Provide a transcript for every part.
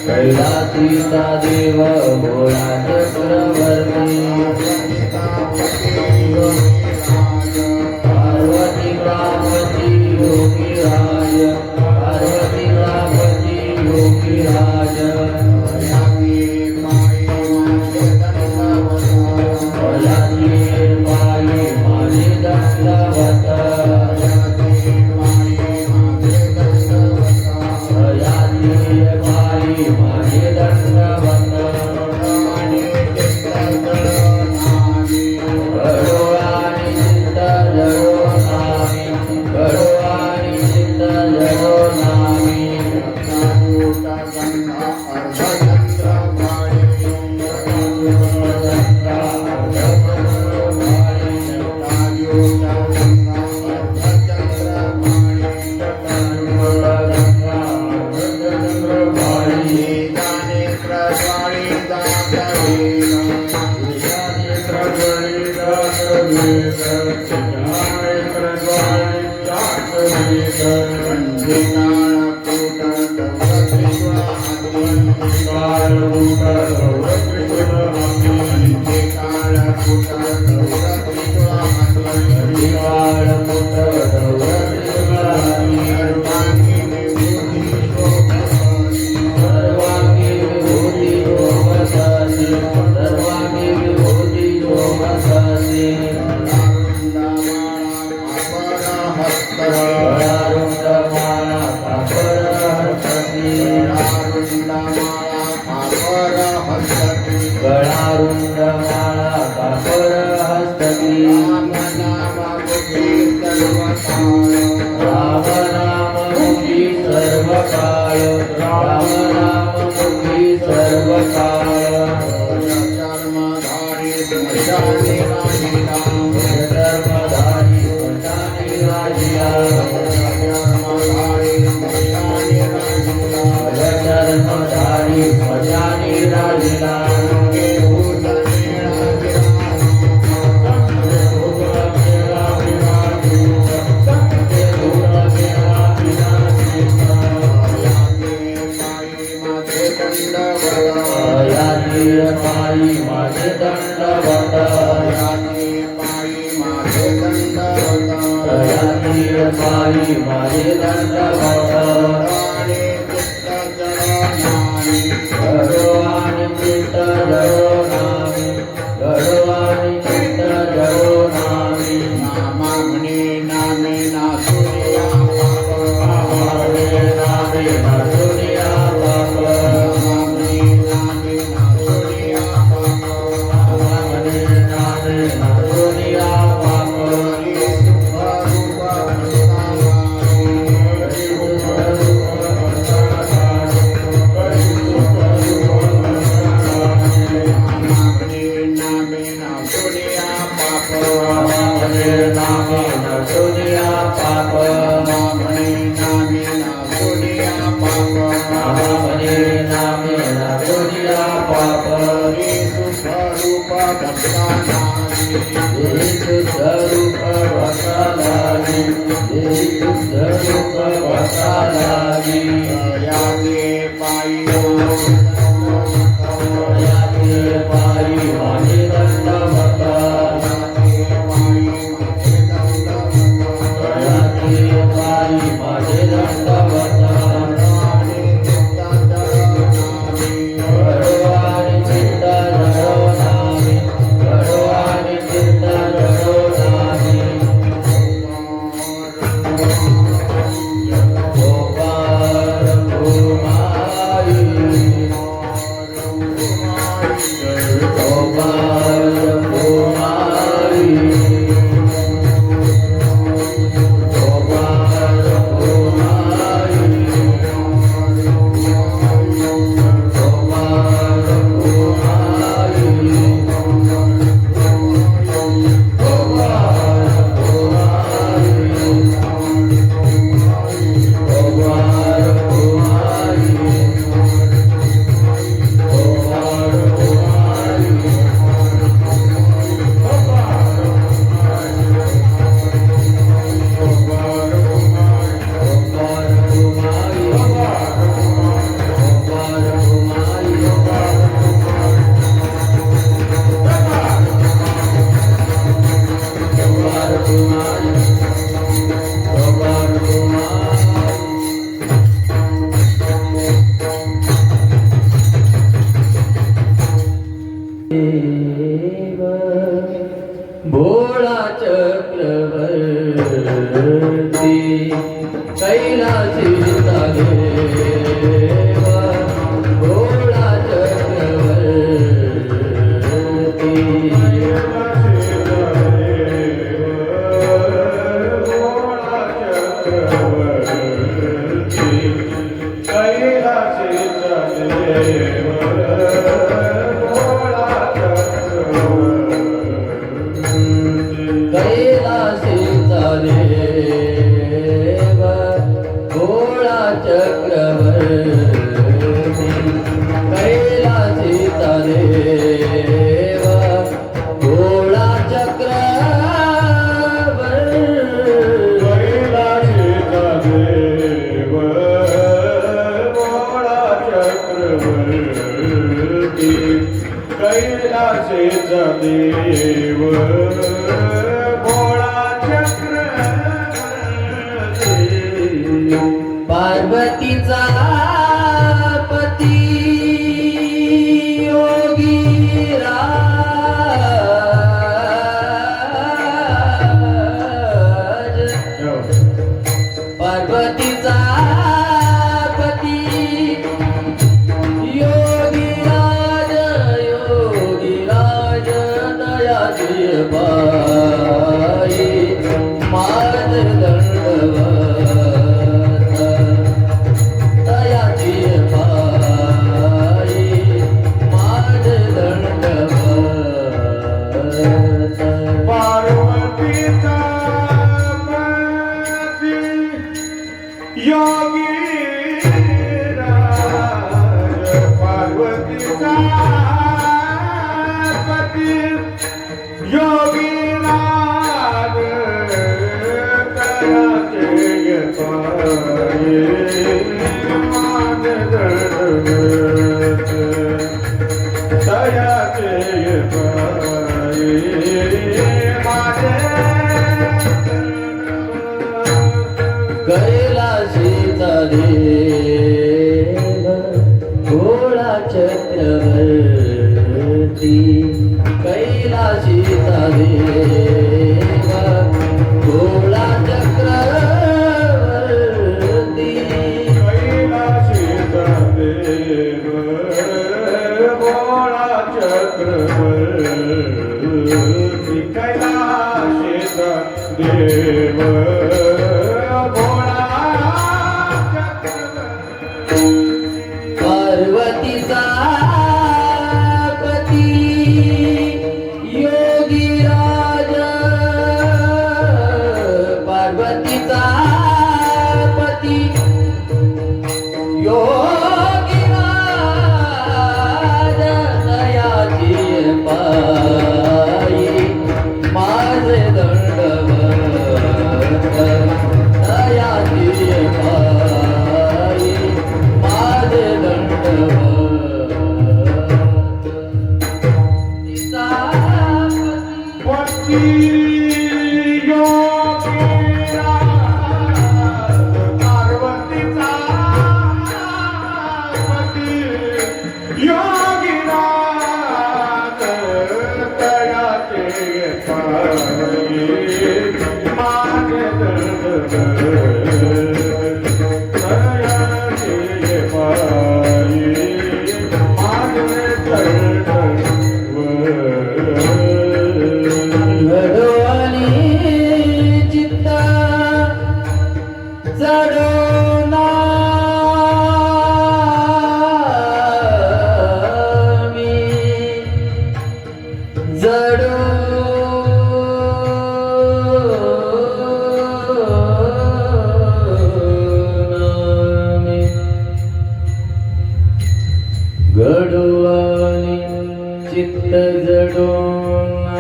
कैलासीचा देव भोळा Chakraborty Parvati Parvati Yogiraj Parvati Parvati Yogiraj Gopal Gopal कैलासीचा देव भोळा चक्रवर्ती कैलासीचा देव भोळा चक्रवर्ती कैलासीचा देव भोळा चक्रवर्ती कैलासीचा देव भोळा चक्रवर्ती पार्वतीचा पती योगीराज पार्वतीचा पती योगीराज योगीराज दयाची बाई माझ दंडवत दयाची बाई माझ दंडवत पार्वतीचा पती योगीराज पार्वतीचा पती योगीराज दयाचे पाये मान दंडवत दयाचे पाये माझे कैलासीचा देव भोळा चक्रवर्ती कैलासीचा देव भोळा चक्रवर्ती कैलासीचा देव भोळा चक्रवर्ती कैलासीचा देव भोळा चक्रवर्ती पार्वतीचा पती योगीराज पार्वतीचा पती योगीराज दयाची पायी माझे दंडवत दयाची पायी माझे दंडवत तिचा पती योगीराज पार्वतीचा पती योगीराज दयाचे पाये माझे दंडवत दयाचे पाये माझे दंडवत घडवली चित्त जडोना मी जडो घडवली चित्त जडोना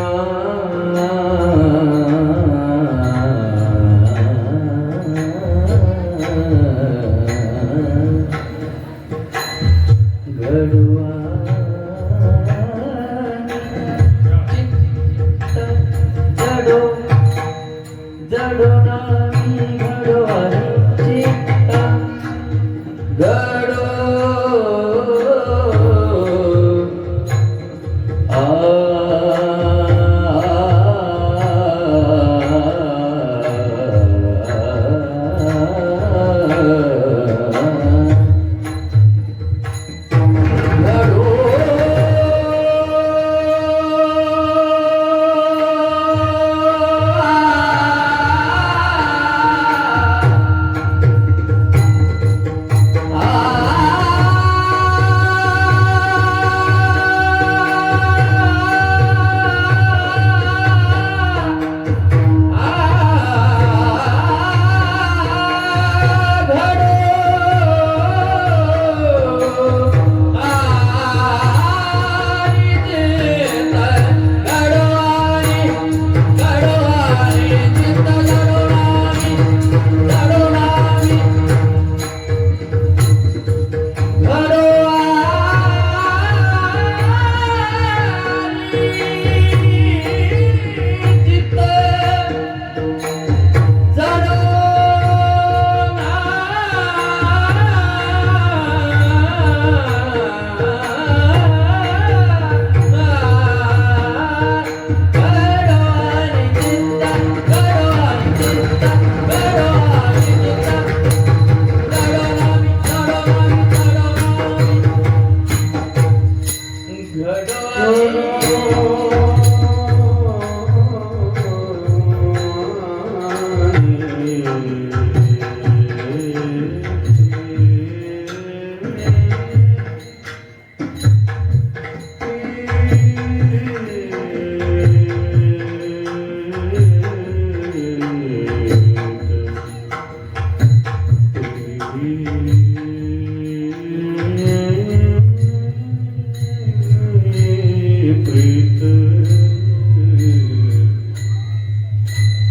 प्रीत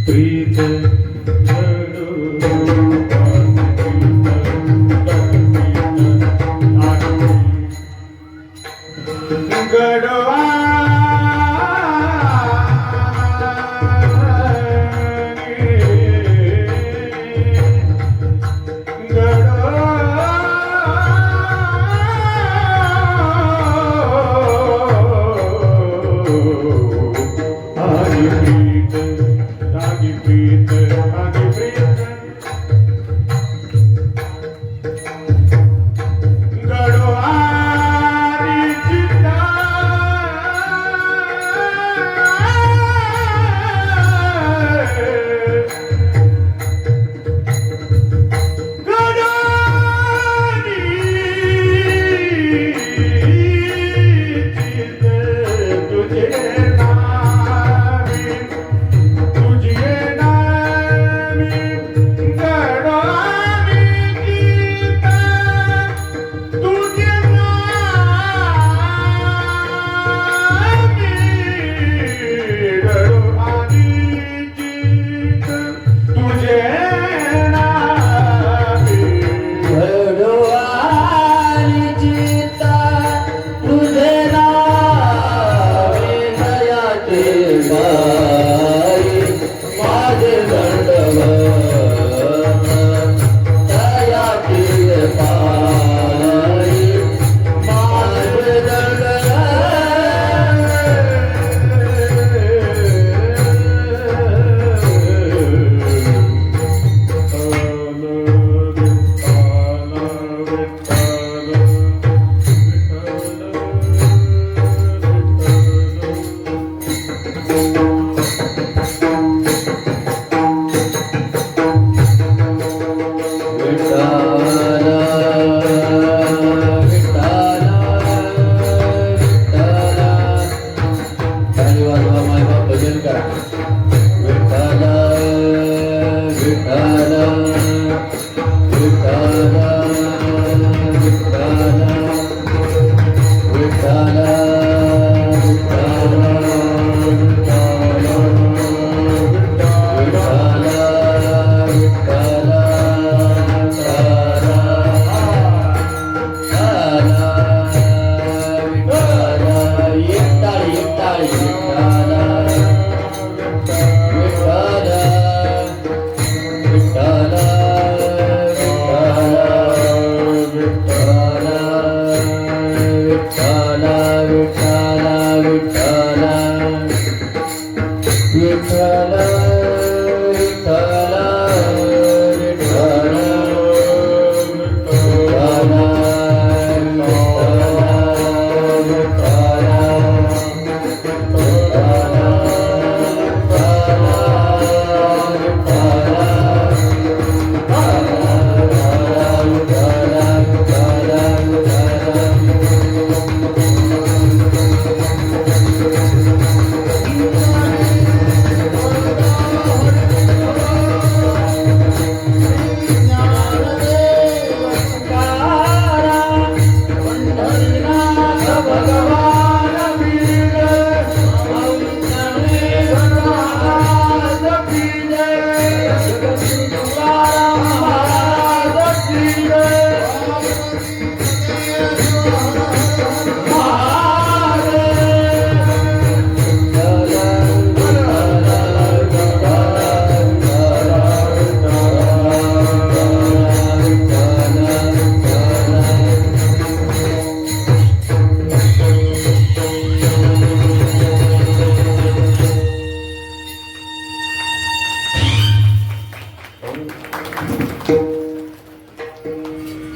प्रीत गडवा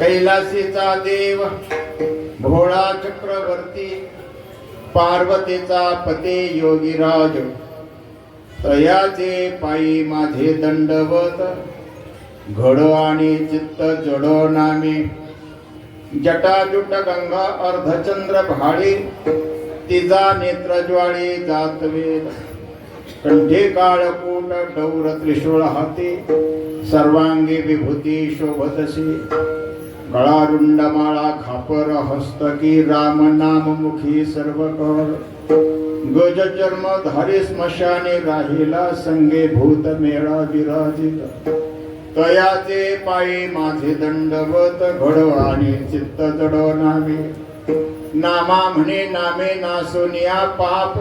कैलासीचा देव भोळा चक्रवर्ती पार्वतीचा पती योगीराज त्रयाचे पायी माझे दंडवत घडो आणि चित्त जडो नामे जटाजुट गंगा अर्धचंद्र भाळी तिजा नेत्र ज्वाळी जात वेद कंठे काळकूट डौर त्रिशूळ हाती सर्वांगी विभूती शोभतसी गळारुंडमाळा खापर हस्तकी राम नाम मुखी सर्व कर गज चर्म धारी स्मशाने राहिला संगे भूत मेळा विराजित तयाचे पायी माझे दंडवत घडो आणि चित्त जडो नामे नामा म्हणे नामे नासुनिया पाप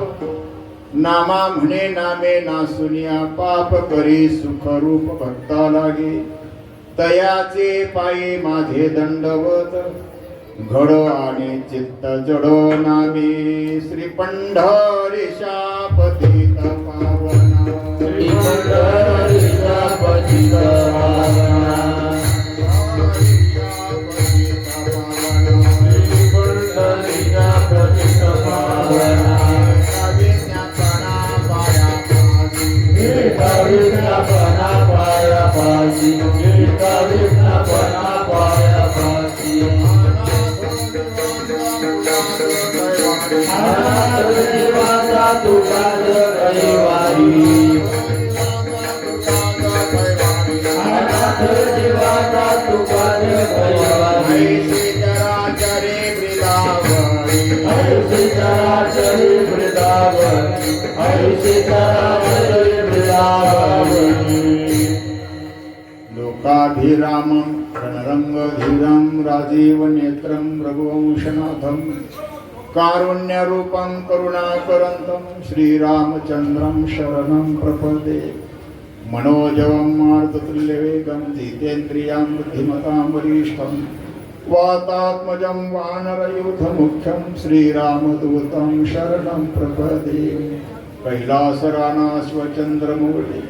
नामा म्हणे नामे नासुनिया पाप करी सुखरूप भक्ता लागे तयाचे पायी माझे दंडवत घडो आणि चित्त जडो नामे श्री पंढरीशा पतित पावना श्री पंढरीशा पतित पावना श्री पंढरीशा पतित पावना विज्ञापना पाया पाशी विज्ञापना पाया पाशी अनाथ जीवाचा तुका रविवारी अनाथ जीवाचा तुका रविवारी चराचरे वृंदावनी ऐसे चराचरे वृंदावनी ऐसे चराचरे वृंदावनी लोकाभिरामं रणरंगधीरं राजीव नेत्रं रघुवंशनाथं कारुण्यरूपं करुणाकरन्तं श्रीरामचन्द्रं शरणं प्रपदे मनोजवं मारुततुल्यवेगं जितेन्द्रियां बुद्धिमतां वरिष्ठं वातात्मजं वानरयूथमुख्यं श्रीरामदूतं शरणं प्रपदे कैलासरानाश्वचन्द्रमूर्ति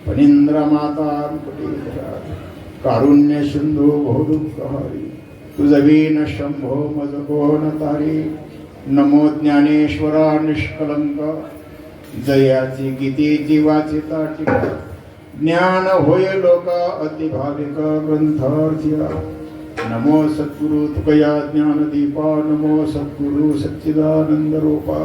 फणीन्द्रमातां कुटीरा कारुण्य सिंधू भोदुःखहारी तुझवीन शंभो मज कोण तारी नमो ज्ञानेश्वरा निष्कलंक जयाची गीती जीवाची ताटिका ज्ञान होय लोका अतिभाविक ग्रंथार्थिया नमो सद्गुरु तुकया ज्ञानदीपा नमो सद्गुरु सच्चिदानंद रूपा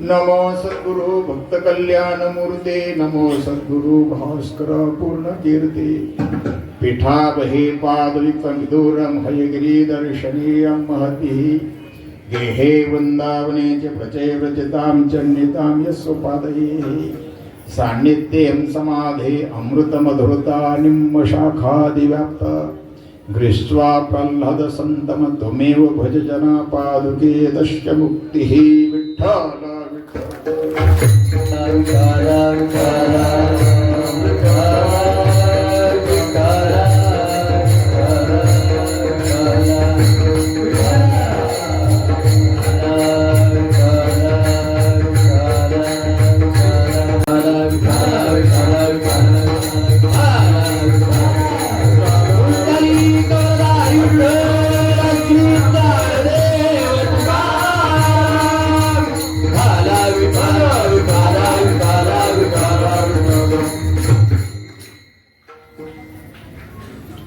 नमो सद्गुरु भक्त कल्याण मूर्ते नमो सद्गुरु भास्कर पूर्ण कीर्ती पीठाबहे पादलितं विदूरं हयगिरी दर्शनीयं महती गेहे वृंदावने च प्रचैव्रजतां चन्नितां यस्वपादये सान्निध्यं समाधे अमृतमधुरता निम्मशाखादिव्याप्त गृह्त्वा प्रह्लाद संतम त्वमेव भज जना पादुके दश्च मुक्तिः विठ्ठल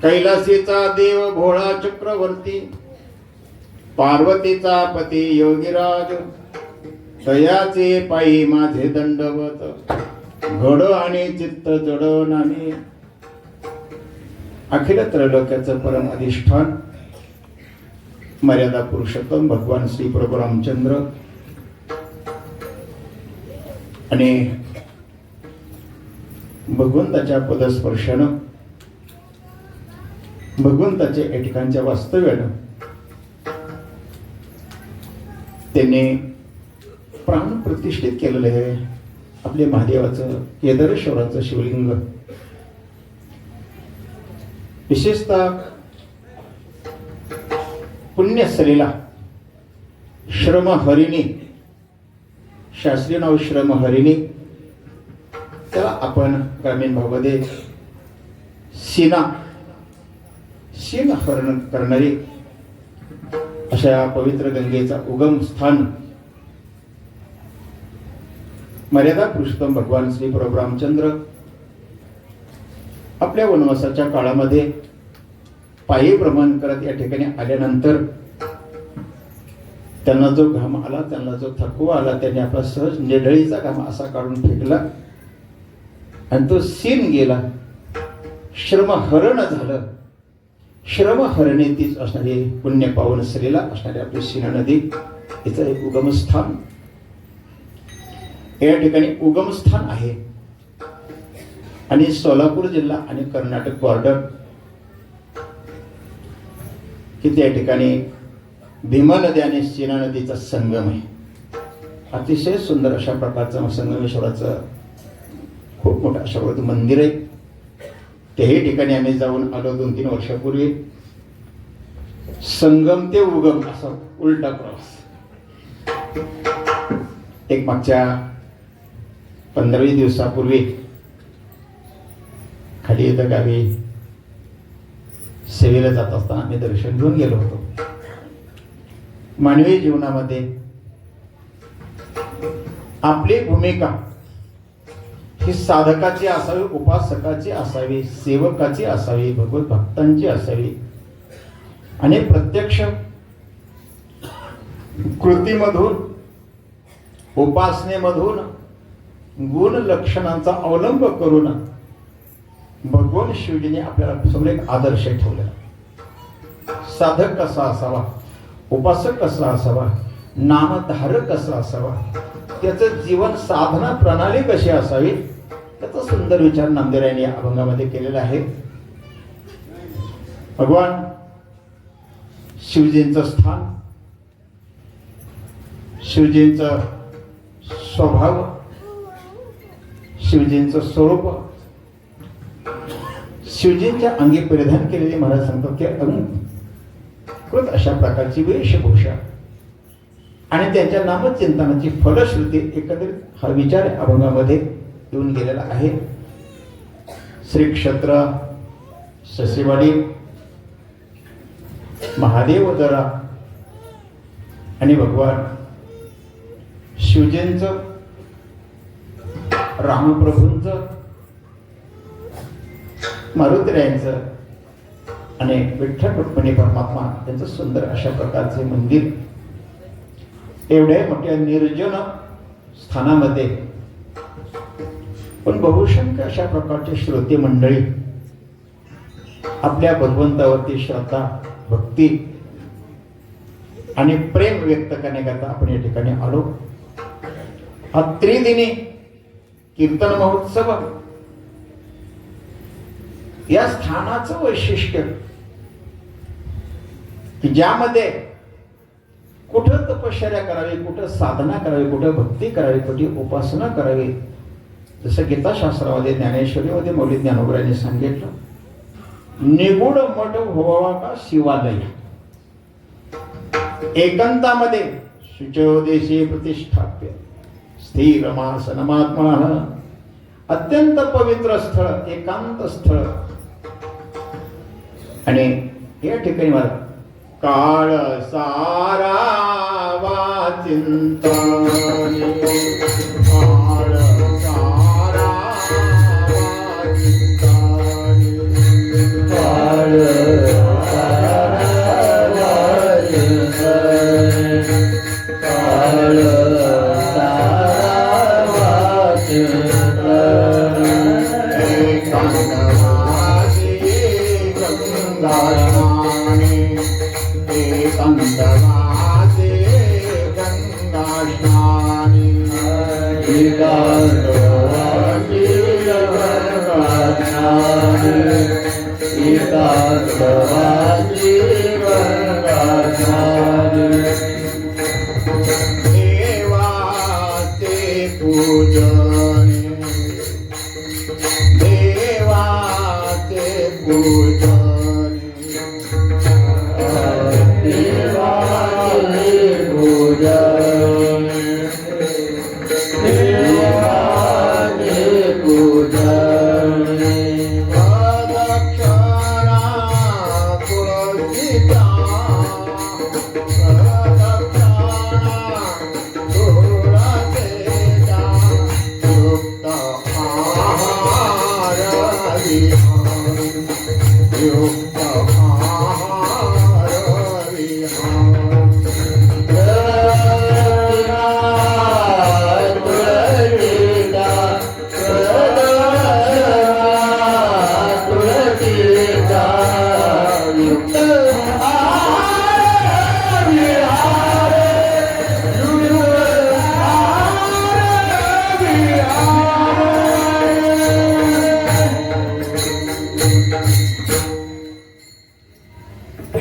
कैलासीचा देव भोळा चक्रवर्ती पार्वतीचा पती योगीराज तयाचे पायी माझे दंडवत घड आणि चित्त जड नामे अखिल त्रैलोक्याचं परम अधिष्ठान मर्यादा पुरुषोत्तम भगवान श्री प्रभू रामचंद्र आणि भगवंताच्या पदस्पर्शानं भगवंताच्या या ठिकाणच्या वास्तव्यानं त्यांनी प्राण प्रतिष्ठित केलेलं आहे आपल्या महादेवाचं केदारेश्वराचं शिवलिंग विशेषतः पुण्यस्थलीला श्रमहरिणी शास्त्रीय नाव श्रमहरिणी त्याला आपण ग्रामीण भागामध्ये शीन हरण करणारी अशा पवित्र गंगेचा उगम स्थान मर्यादा पुरुषोत्तम भगवान श्री प्रभू रामचंद्र आपल्या वनवासाच्या काळामध्ये पायी भ्रमण करत या ठिकाणी आल्यानंतर त्यांना जो घाम आला त्यांना जो थकवा आला त्यांनी आपला सहज निढळीचा घाम असा काढून फेकला आणि तो सीन गेला श्रमहरण झालं श्रमहरणी तीच असणारी पुण्य पावन स्त्रीला असणारी आपली सीना नदी हिचं एक उगमस्थान, या ठिकाणी उगमस्थान आहे. आणि सोलापूर जिल्हा आणि कर्नाटक बॉर्डर की त्या ठिकाणी भीमा नदी आणि सीना नदीचा संगम आहे. अतिशय सुंदर अशा प्रकारचं संगमेश्वराचं खूप मोठं अशा प्रकारचं मंदिर आहे. त्याही ठिकाणी आम्ही जाऊन आलो 2-3 वर्षापूर्वी. संगम ते उगम असा उलटा प्रवास. एक मागच्या 15-20 दिवसापूर्वी खाली इथं गावी सेवेला जात असताना आम्ही दर्शन घेऊन गेलो होतो. मानवी जीवनामध्ये आपली भूमिका ही साधकाची असावी, उपासकाची असावी, सेवकाची असावी, भगवत भक्तांची असावी. आणि प्रत्यक्ष कृतीमधून, उपासनेमधून गुण लक्षणांचा अवलंब करून भगवान शिवजीने आपल्याला समोर एक आदर्श ठेवलेला. साधक कसा असावा, उपासक कसा असावा, नामधारक कसा असावा, त्याचं जीवन साधना प्रणाली कशी असावी, त्याचा सुंदर विचार नामदेवरायांनी या अभंगामध्ये केलेला आहे. भगवान शिवजींचं स्थान, शिवजींचं स्वभाव, शिवजींचं स्वरूप, शिवजींच्या अंगी परिधान केलेली महाराज सांगतात की अलंकृत अशा प्रकारची वेशभूषा आणि त्यांच्या नामचिंतनाची फलश्रुती, एकंदरीत हा विचार अभंगामध्ये येऊन गेलेला आहे. श्री क्षेत्र ससीवाडी, महादेव दरा आणि भगवान शिवजींचं, रामप्रभूंचं, मारुतीरायांचं आणि विठ्ठल रुक्मिणी परमात्मा यांचं सुंदर अशा प्रकारचे मंदिर एवढ्या मोठ्या निर्जन स्थानामध्ये पण बहुसंख्य अशा प्रकारचे श्रोते मंडळी आपल्या भगवंतावरती श्रद्धा, भक्ती आणि प्रेम व्यक्त करण्याकरता आपण या ठिकाणी आलो. हा त्रिदिनी कीर्तन महोत्सव या स्थानाचं वैशिष्ट्य की ज्यामध्ये कुठं तपश्चर्या करावी, कुठं साधना करावी, कुठं भक्ती करावी, कुठे उपासना करावी. जसं गीताशास्त्रामध्ये, ज्ञानेश्वरीमध्ये मौली ज्ञानोबरायांनी सांगितलं, निगूढ मठ व्हावा का शिवालय, एकांतामध्ये शुचोदेशी प्रतिष्ठाप्य स्थिरमासनमात्मा, अत्यंत पवित्र स्थळ, एकांत स्थळ. आणि या ठिकाणी मला काळ सारा वाचिंतानी, काळ सारा वाचिंतानी, काळ सारा वाचिंतानी, काळ सारा वाचिंतानी. एकांतवासी गंगा स्नानी, एकांतवासी गंगा स्नानी, एकांतवासी गंगा स्नानी. देवाचे पूजन, देवाचे पूजन,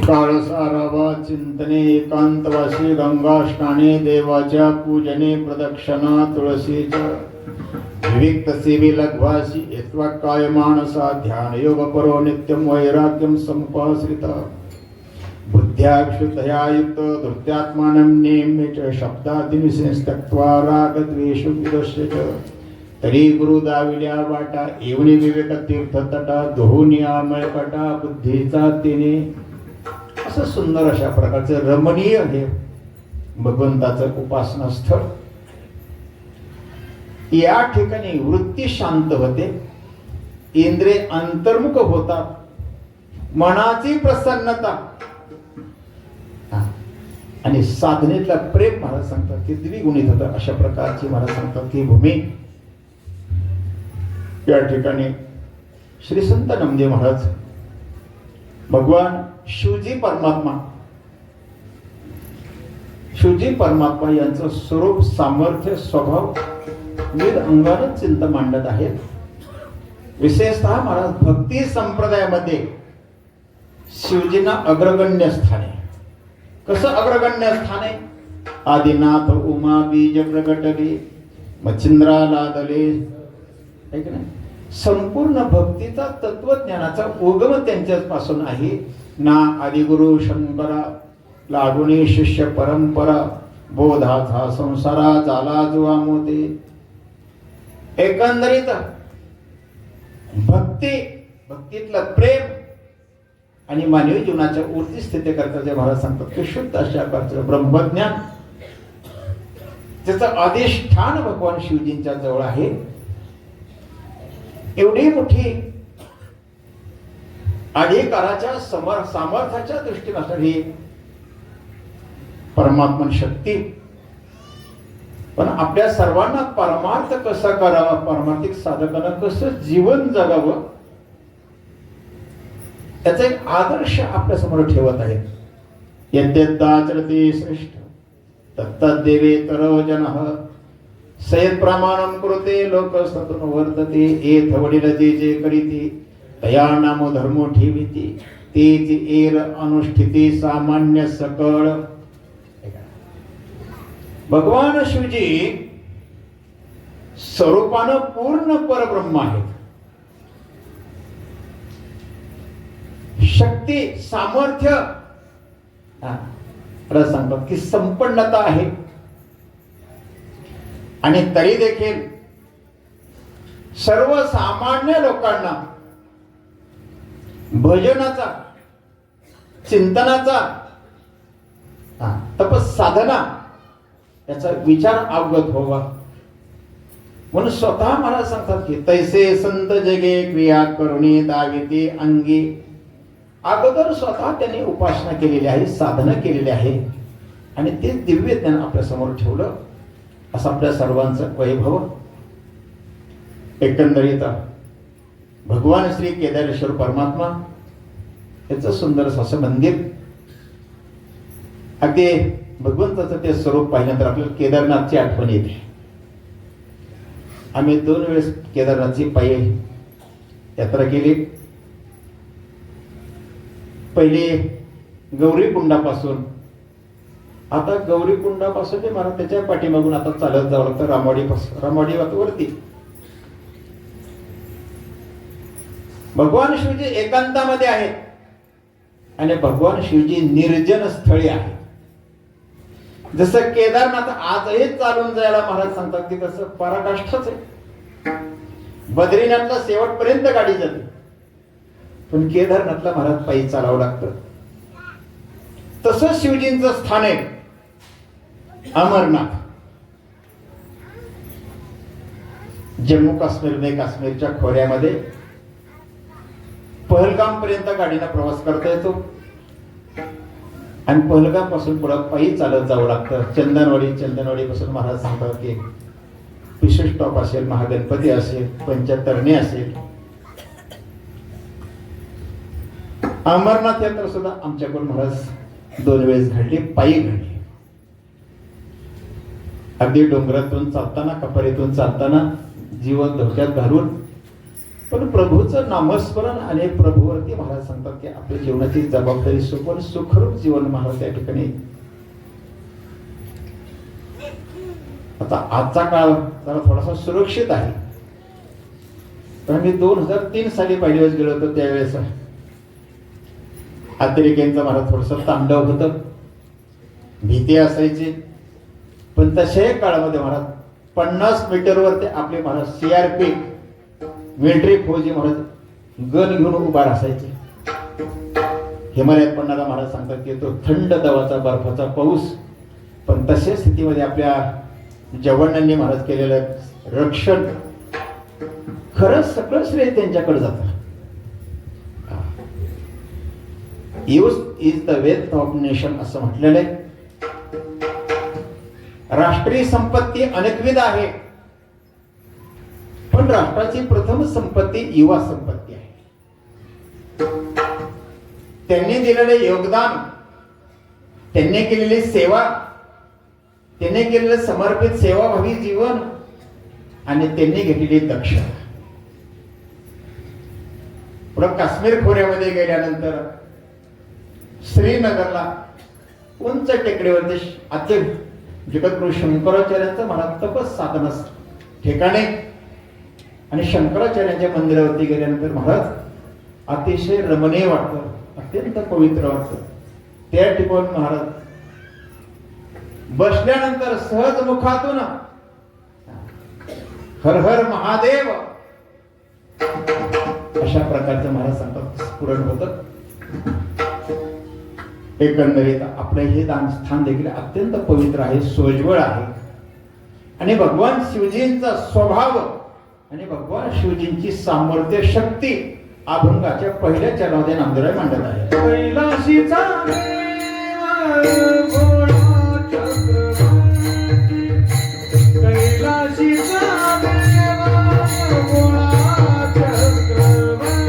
पुष्काळ सारावा चिंतने एकांतवासी गंगा स्नाने देवाच्या पूजने प्रदक्षिणा तुळशीच्या विविक्त सेवे लघ्वासी यत्वा काय मानसा ध्यान योग परो नित्यम वैराग्यम समुपाश्रिता बुद्ध्या विशुद्धया युक्त धृत्यात्मानं नेम्य च शब्दादिनिसंस्तक्त्वा रागद्वेषु विदस्य च तरी गुरु दाविल्या वाटा एवनी विवेक तीर्थ तटा दोहुनियामय कटा बुद्धीचा तिने असं सुंदर अशा प्रकारचे रमणीय हे भगवंताचं उपासना स्थळ. या ठिकाणी वृत्ती शांत होते, इंद्रिय अंतर्मुख होतात, मनाची प्रसन्नता आणि साधनेतला प्रेम महाराज सांगतात की द्विगुणित होतं. अशा प्रकारची महाराज सांगतात की भूमी या ठिकाणी श्री संत नामदेव महाराज भगवान शिवजी परमात्मा यांचं स्वरूप सामर्थ्य स्वभाव विविध अंगाने चिंता मांडत आहेत. विशेषतः महाराज भक्ती संप्रदायामध्ये शिवजींना अग्रगण्य स्थान आहे. कसं अग्रगण्य स्थान आहे? आदिनाथ उमा बीज प्रगटले मच्छिंद्रा लादले, ऐक ना, संपूर्ण भक्तीचा तत्वज्ञानाचा उगम त्यांच्यापासून आहे ना. आदिगुरु शंकरा लागुनी शिष्य परंपरा बोधाचा संसारा झाला जुवा मोते. एकंदरीत भक्तीतलं प्रेम आणि मानवी जीवनाच्या उर्ती स्थिती करता जे महाराज सांगतात की शुद्ध अशा प्रकारचं ब्रह्मज्ञान त्याचं अधिष्ठान भगवान शिवजींच्या जवळ आहे. एवढी मोठी अधिकाराच्या सामर्थ्याच्या दृष्टीने असणारी परमात्मा शक्ती, पण आपल्या सर्वांना परमार्थ कसा करावा, परमार्थिक साधकांना कसं जीवन जगावं त्याचा एक आदर्श आपल्या समोर ठेवत आहे. यद्यदाचरते श्रेष्ठ तत्तद्देवे तरो जनः सयत् प्रमाणं कृते लोक सतृ वर्तते. एथ वडील जे जे करीती तया नामो धर्मो ठेविती तेच एर अनुष्ठिती सामान्य सकळ. भगवान शिवजी स्वरूपानं पूर्ण परब्रह्म आहेत. शक्ती सामर्थ्य सांगतात की संपन्नता आहे. आणि तरी देखील सर्वसामान्य लोकांना भजनाचा, चिंतनाचा, तपसाधना याचा विचार अवगत व्हावा म्हणून स्वतः मला सांगतात की तैसे संत जगे क्रिया करुणी दाविते अंगी. अगोदर स्वतः त्यांनी उपासना केलेली आहे, साधना केलेली आहे आणि ते दिव्य ज्ञान आपल्या समोर ठेवलं. असं आपल्या सर्वांचं वैभव. एकंदरीत भगवान श्री केदारेश्वर परमात्मा याचं सुंदर असं मंदिर. अगदी भगवंताचं ते स्वरूप पाहिल्यानंतर आपल्याला केदारनाथची आठवण येते. आम्ही 2 वेळेस केदारनाथची पायी यात्रा केली. पहिले गौरीकुंडापासून, आता गौरीकुंडापासून ते मला त्याच्या पाठीमागून आता चालत जावं लागतं रामवाडी वरती. भगवान शिवजी एकांतामध्ये आहेत आणि भगवान शिवजी निर्जन स्थळी आहेत. जसं केदारनाथ आजही चालून जायला महाराज सांगतात की तसं पराकाष्ठाच आहे. बद्रीनाथला शेवटपर्यंत गाडी जाते, पण केदारनाथला महाराज पायी चालावं लागतं. तसं शिवजींचं स्थान आहे अमरनाथ. जम्मू काश्मीरच्या खोऱ्यामध्ये पहलगाम पर्यंत गाडीला प्रवास करता येतो आणि पहलगाम पासून पुढे पायी चालत जावं लागतं. चंदनवाडी पासून महाराज सांगतात की पिशू स्टॉप असेल, महागणपती असेल, पंचतरणी असेल. अमरनाथ यात्रा सुद्धा आमच्याकडून महाराज 2 वेळेस घडली, पायी घडली. अगदी डोंगरातून चालताना, कपारीतून चालताना जीवन धोक्यात घालून, पण प्रभूचं नामस्मरण आणि प्रभूवरती महाराज सांगतात की आपल्या जीवनाची जबाबदारी सोपवून सुखरूप जीवन महाराज त्या ठिकाणी. आता आजचा काळ जरा थोडासा सुरक्षित आहे, पण मी 2003 साली पहिल्या वेळेस गेलो होतो त्यावेळेस अतिरेक्यांचं महाराज थोडस तांडव होतं, भीती असायची. पण तशाही काळामध्ये महाराज 50 मीटरवर ते आपले महाराज CRP मिलिटरी फौजी महाराज गन घेऊन उभा असायचे. हिमालयात पडणारा महाराज सांगतात की तो थंड दवाचा बर्फाचा पाऊस, पण तशा स्थितीमध्ये आपल्या जवानांनी महाराज केलेलं रक्षण, खरंच सगळं श्रेय त्यांच्याकडे जातं. Youth is the wealth of nation असं म्हटलेलं आहे. राष्ट्रीय संपत्ती अनेकविध आहे, पण राष्ट्राची प्रथम संपत्ती युवा संपत्ती आहे. त्यांनी दिलेले योगदान, त्यांनी केलेली सेवा, त्यांनी केलेलं समर्पित सेवाभावी जीवन आणि त्यांनी घेतलेली दक्षता. पुढे काश्मीर खोऱ्यामध्ये गेल्यानंतर श्रीनगरला उंच टेकडीवरती अत्य जगद्गुरु शंकराचार्यांचं महाराज तपस साधन ठिकाणे आणि शंकराचार्यांच्या मंदिरावरती गेल्यानंतर महाराज अतिशय रमणीय वाटतं, अत्यंत पवित्र वाटतं. त्या ठिकाणी महाराज बसल्यानंतर सहज मुखातून हर हर महादेव अशा प्रकारचं महाराज सांगतात स्फुरण होतं. एकंदरीत आपलं हे दानस्थान देखील अत्यंत पवित्र आहे, सोज्वळ आहे आणि भगवान शिवजींचा स्वभाव आणि भगवान शिवजींची सामर्थ्य शक्ती अभंगाच्या पहिल्या चरणामध्ये नामदेवराय मांडत आहे. कैलाशीचा देव भोळा चक्रवर्ती, कैलाशीचा देव भोळा चक्रवर्ती,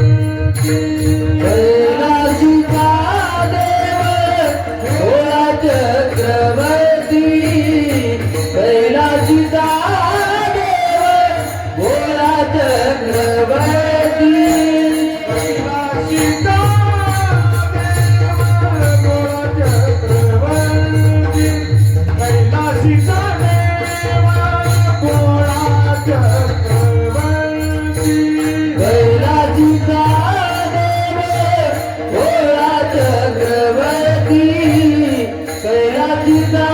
कैलाशीचा देव भोळा चक्रवर्ती, कैलाशीचा देव भोळा चक्रवर्ती, कैलाशीचा देव भोळा चक्रवर्ती, कैलाशीचा देव भोळा चक्रवर्ती, कैलाशीचा देव भोळा चक्रवर्ती, कैलाशीचा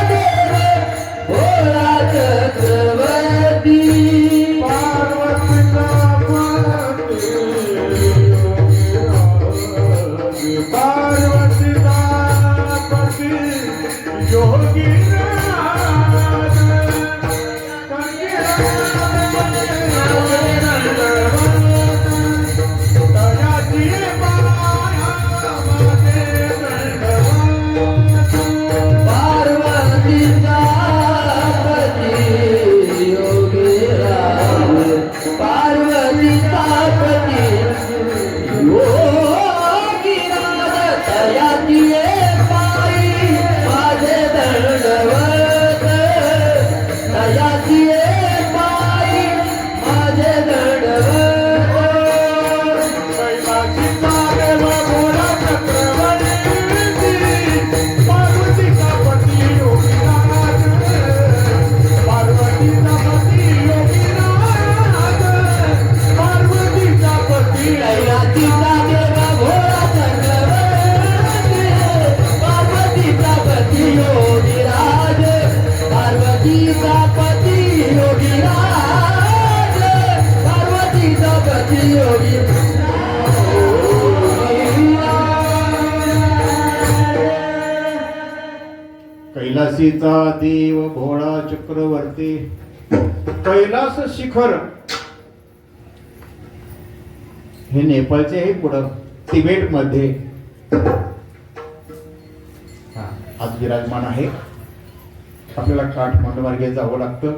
देव भोळा चक्रवर्ती, पार्वतीचा पती पार्वतीचा पती योगीराज, तयाची माया मध्ये दंडवत, पार्वतीचा पती योगीराज, पार्वतीचा पती योगीराज, तयाची पायी माझे दंडवत, तयाची पायी माझे दंडवत, कैलाशीचा देव भोळा चक्रवर्ती, पार्वतीचा पती योगीराज, पार्वतीचा पती योगीराज, पार्वतीचा पती कैलाशीचा देव भोळा चक्रवर्ती, पार्वतीचा पती योगीराज, पार्वतीचा पती योगीराज, पार्वतीचा पती कैलासीचा देव भोळा चक्रवर्ती. कैलास शिखर हे नेपाळचे हे पुढं तिबेट मध्ये आज विराजमान आहे. आपल्याला काठमांडू मार्गे जावं लागतं.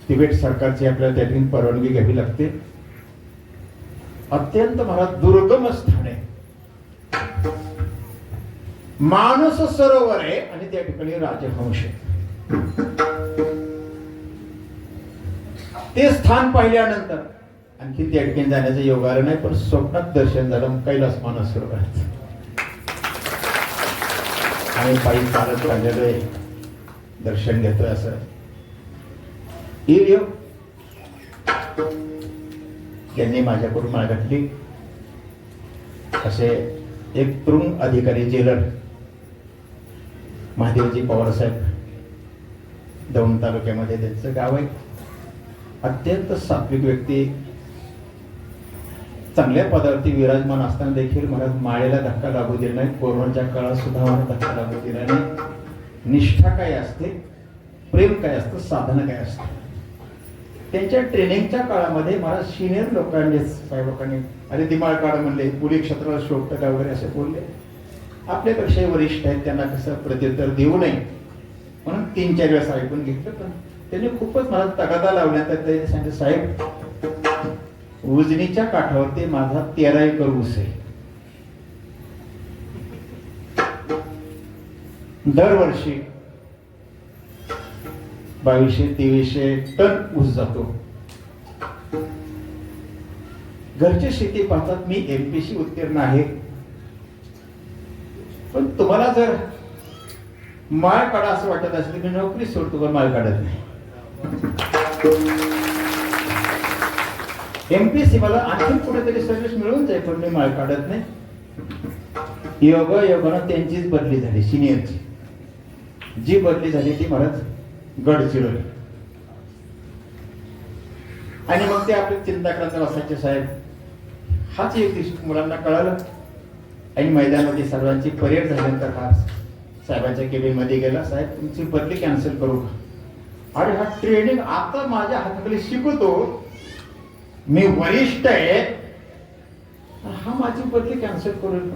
तिबेट सरकारची आपल्याला त्या ठिकाणी परवानगी घ्यावी लागते. अत्यंत महाराज दुर्गम स्थान आहे. मानस सरोवर आहे आणि त्या ठिकाणी राजहंस आहे. ते स्थान पाहिल्यानंतर आणखी त्या ठिकाणी जाण्याचं योग आलं नाही, पण स्वप्नात दर्शन झालं कैलास मानस सरोवराचं. आम्ही पायी चालत राहिलेलो आहे, दर्शन घेतोय असं योग यांनी माझ्याकडून मला घातली. असे एक तुरुंग अधिकारी जेलर महादेवजी पवार साहेब, दौंड तालुक्यामध्ये त्यांचं गाव आहे. अत्यंत सात्विक व्यक्ती, चांगल्या पदार्थी विराजमान असताना देखील मला माळेला धक्का लागू दिला नाही. कोरोनाच्या काळात सुद्धा मला धक्का लागू दिला नाही. निष्ठा काय असते, प्रेम काय असतं, साधना काय असतं. त्यांच्या ट्रेनिंगच्या काळामध्ये मला सिनियर लोकांनी, साहेब लोकांनी अरे दिमाग काढ म्हणले, पोलीस क्षेत्राला शोभतं का वगैरे असे बोलले. आपल्यापेक्षा वरिष्ठ आहेत, त्यांना कसं प्रत्युत्तर देऊ नये म्हणून 3-4 वेळेस ऐकून घेतलं. पण त्यांनी खूपच मला तगादा लावण्यात ते सांगितलं, साहेब उजनीच्या काठावरती माझा 13 एकर ऊस आहे. दरवर्षी 2200-2300 टन ऊस जातो. घरची शेती पाहतात, मी MPSC उत्तीर्ण आहे, पण तुम्हाला जर माळ काढा असं वाटत असेल, मी नोकरी सोडतो पण माळ काढत नाही. MPSC मला आणखी कुठेतरी सर्व्हिस मिळून जाईल, पण मी माळ काढत नाही. योगानं त्यांचीच बदली झाली, सिनियरची. जी बदली झाली ती महाराज गडचिरोली. आणि मग ते आपले चिंता करत बसायचे, साहेब हाच एक दिवशी मुलांना कळालं. आणि मैदानामध्ये सर्वांची परेड झाल्यानंतर हा साहेबांच्या केबिन मध्ये गेला, साहेब तुमची बदली कॅन्सल करू का? अरे हा ट्रेनिंग आता माझ्या हाताखाली शिकवतो, मी वरिष्ठ आहे, हा माझी बदली कॅन्सल करू का?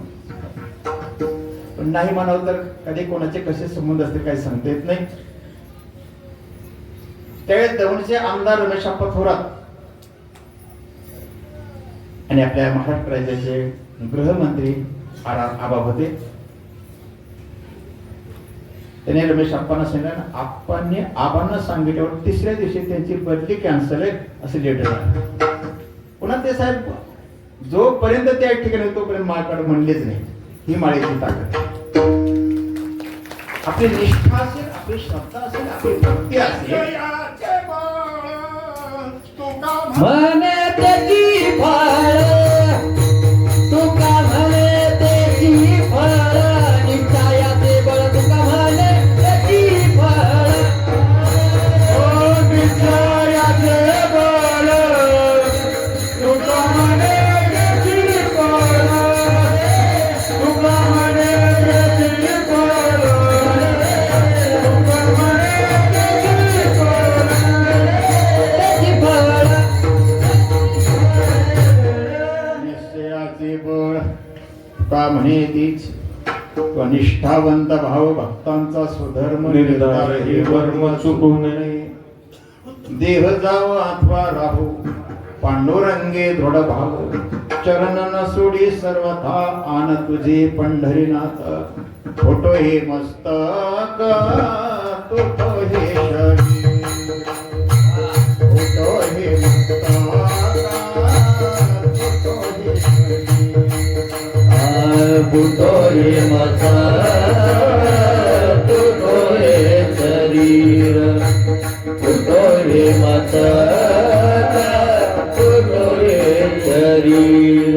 पण नाही म्हणावं तर कधी कोणाचे कसे संबंध असते काही सांगता येत नाही. त्यावेळेस दौंडचे आमदार रमेश आप्पा थोरात आणि आपल्या महाराष्ट्र राज्याचे गृहमंत्री आबा होते. त्याने रमेश आप्पांना सांगितलं, आबांना सांगितल्यावर 3ऱ्या दिवशी त्यांची बदली कॅन्सल आहे असं लेटर आलं. पुन्हा ते साहेब जोपर्यंत त्या ठिकाणी तोपर्यंत माळकाड म्हणलेच नाही. ही माळेची ताकद. आपली निष्ठा असेल, आपली श्रद्धा असेल, आपली भक्ती असेल, म्हणे त्याची फळ, तुका म्हणे त्याची फळ, निश्चयाचे बळ तुका म्हणे त्याची फळ. निश्चयाचे बळ तुका म्हणे त्याची फळ, तुका म्हणे त्याची फळ, तुका म्हणे त्याची फळ, त्याची फळ. निश्चयाचे बळ का म्हणे तीच निष्ठावंत भाव भक्तांचा स्वधर्म निर्धार हे वर्म चुकू नये. देह जाव अथवा राहू पांडुरंगे दृढ भाव, चरण न सोडी सर्वथा आन तुझे पंढरीनाथ. फोटो हे मस्तक तुटो हे शरीर, फोटो हे मस्तक तुटो हे शरीर. बुटो हे मसा, तुटो हे शरीर, बुटो हे मसा, तुटो हे शरीर.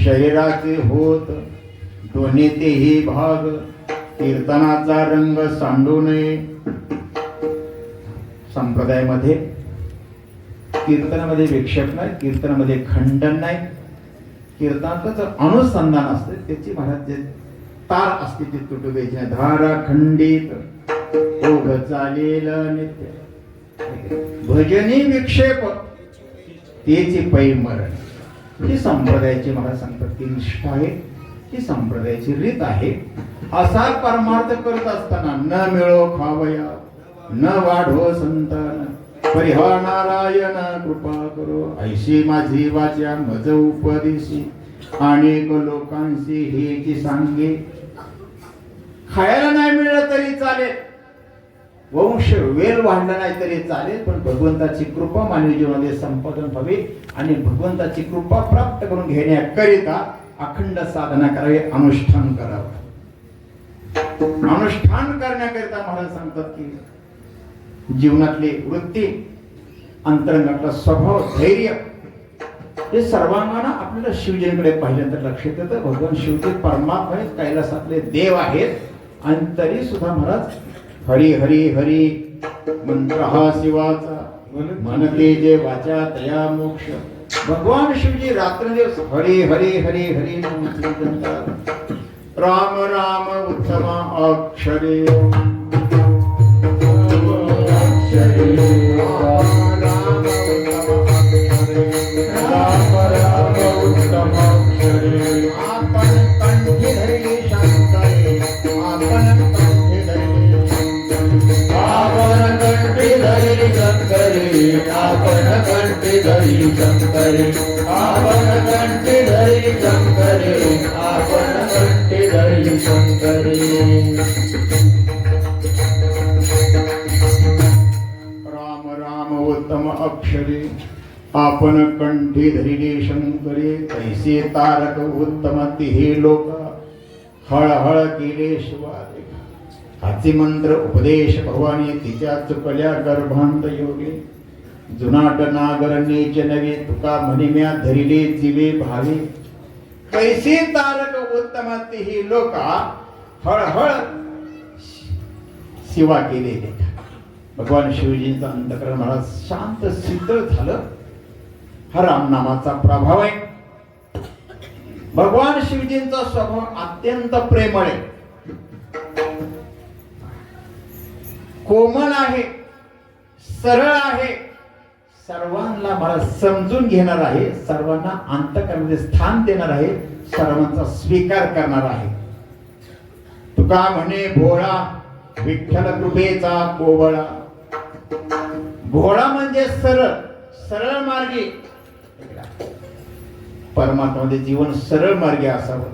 शरीराचे होत दोन्ही तेही भाग कीर्तनाचा रंग सांडू नये. संप्रदायामध्ये कीर्तनामध्ये विक्षेप नाही, कीर्तनामध्ये खंडन नाही, कीर्तनाचं जर अनुसंधान असते त्याची महाराज जे तार असते ती तुटू द्यायची नाही. धारा खंडित ओघ चालेल नित्य भजनी विक्षेप तेची पै मरण. ही संप्रदायाची मला सांगतात ती निष्ठा आहे, ही संप्रदायाची रीत आहे. असा परमार्थ करत असताना न मिळो खावया न वाढो संतान परिहा नारायण कृपा करो ऐशी माझी वाचा मज उपदेशी अनेक लोकांशी हे जी सांगे. खायला नाही मिळलं तरी चालेल, वंश वेल वाढला नाही तरी चालेल, पण भगवंताची कृपा मानवी जीवनामध्ये संपादन व्हावी आणि भगवंताची कृपा प्राप्त करून घेण्याकरिता अखंड साधना करावी, अनुष्ठान करावं. अनुष्ठान करण्याकरिता महाराज सांगतात की जीवनातली वृत्ती, अंतरंगातला स्वभाव, धैर्य हे सर्वांना आपल्याला शिवजींकडे पाहिल्यानंतर लक्ष येतं. भगवान शिवजी परमात्मा आहेत, कैलासातले देव आहेत आणि तरी सुद्धा महाराज हरी हरी हरी मंत्र हा शिवाचा म्हणते जे वाचा तया मोक्ष. भगवान शिवजी रात्रंदिवस हरी हरी हरी हरी चिंतन करतात. राम राम उत्तम अक्षरे आपण कंठी धरी शंकरी, आपण कंठी धरी शंकरी, आपण कंठी धरी शंकरी. राम राम उत्तम अक्षरे आपण कंठी धरिले शंकरे. तैसे तारक उत्तम तिहे लोक हळहळ केले शिवाले. हाची मंत्र उपदेश भवानी तिच्या चुकल्या गर्भांत योगे. जुनाट नागर नीच नवे तुका म्हणिम्या धरिले जिवे भावे. कैसे तारक उत्तम तिही लोका हळहळ शिवा केले. भगवान शिवजींचा अंतःकरण महाराज शांत शीतळ झालं. हा रामनामाचा प्रभाव आहे. भगवान शिवजींचा स्वभाव अत्यंत प्रेमळ आहे, कोमल आहे, सरळ आहे, सर्वांना मला समजून घेणार आहे, सर्वांना अंतःकरणामध्ये स्थान देणार आहे, सर्वांचा स्वीकार करणार आहे. तुका म्हणे भोळा विठ्ठल कृपेचा कोवळा. भोळा म्हणजे सरळ, सरळ मार्गी. परमात्मामध्ये जीवन सरळ मार्गी असावं.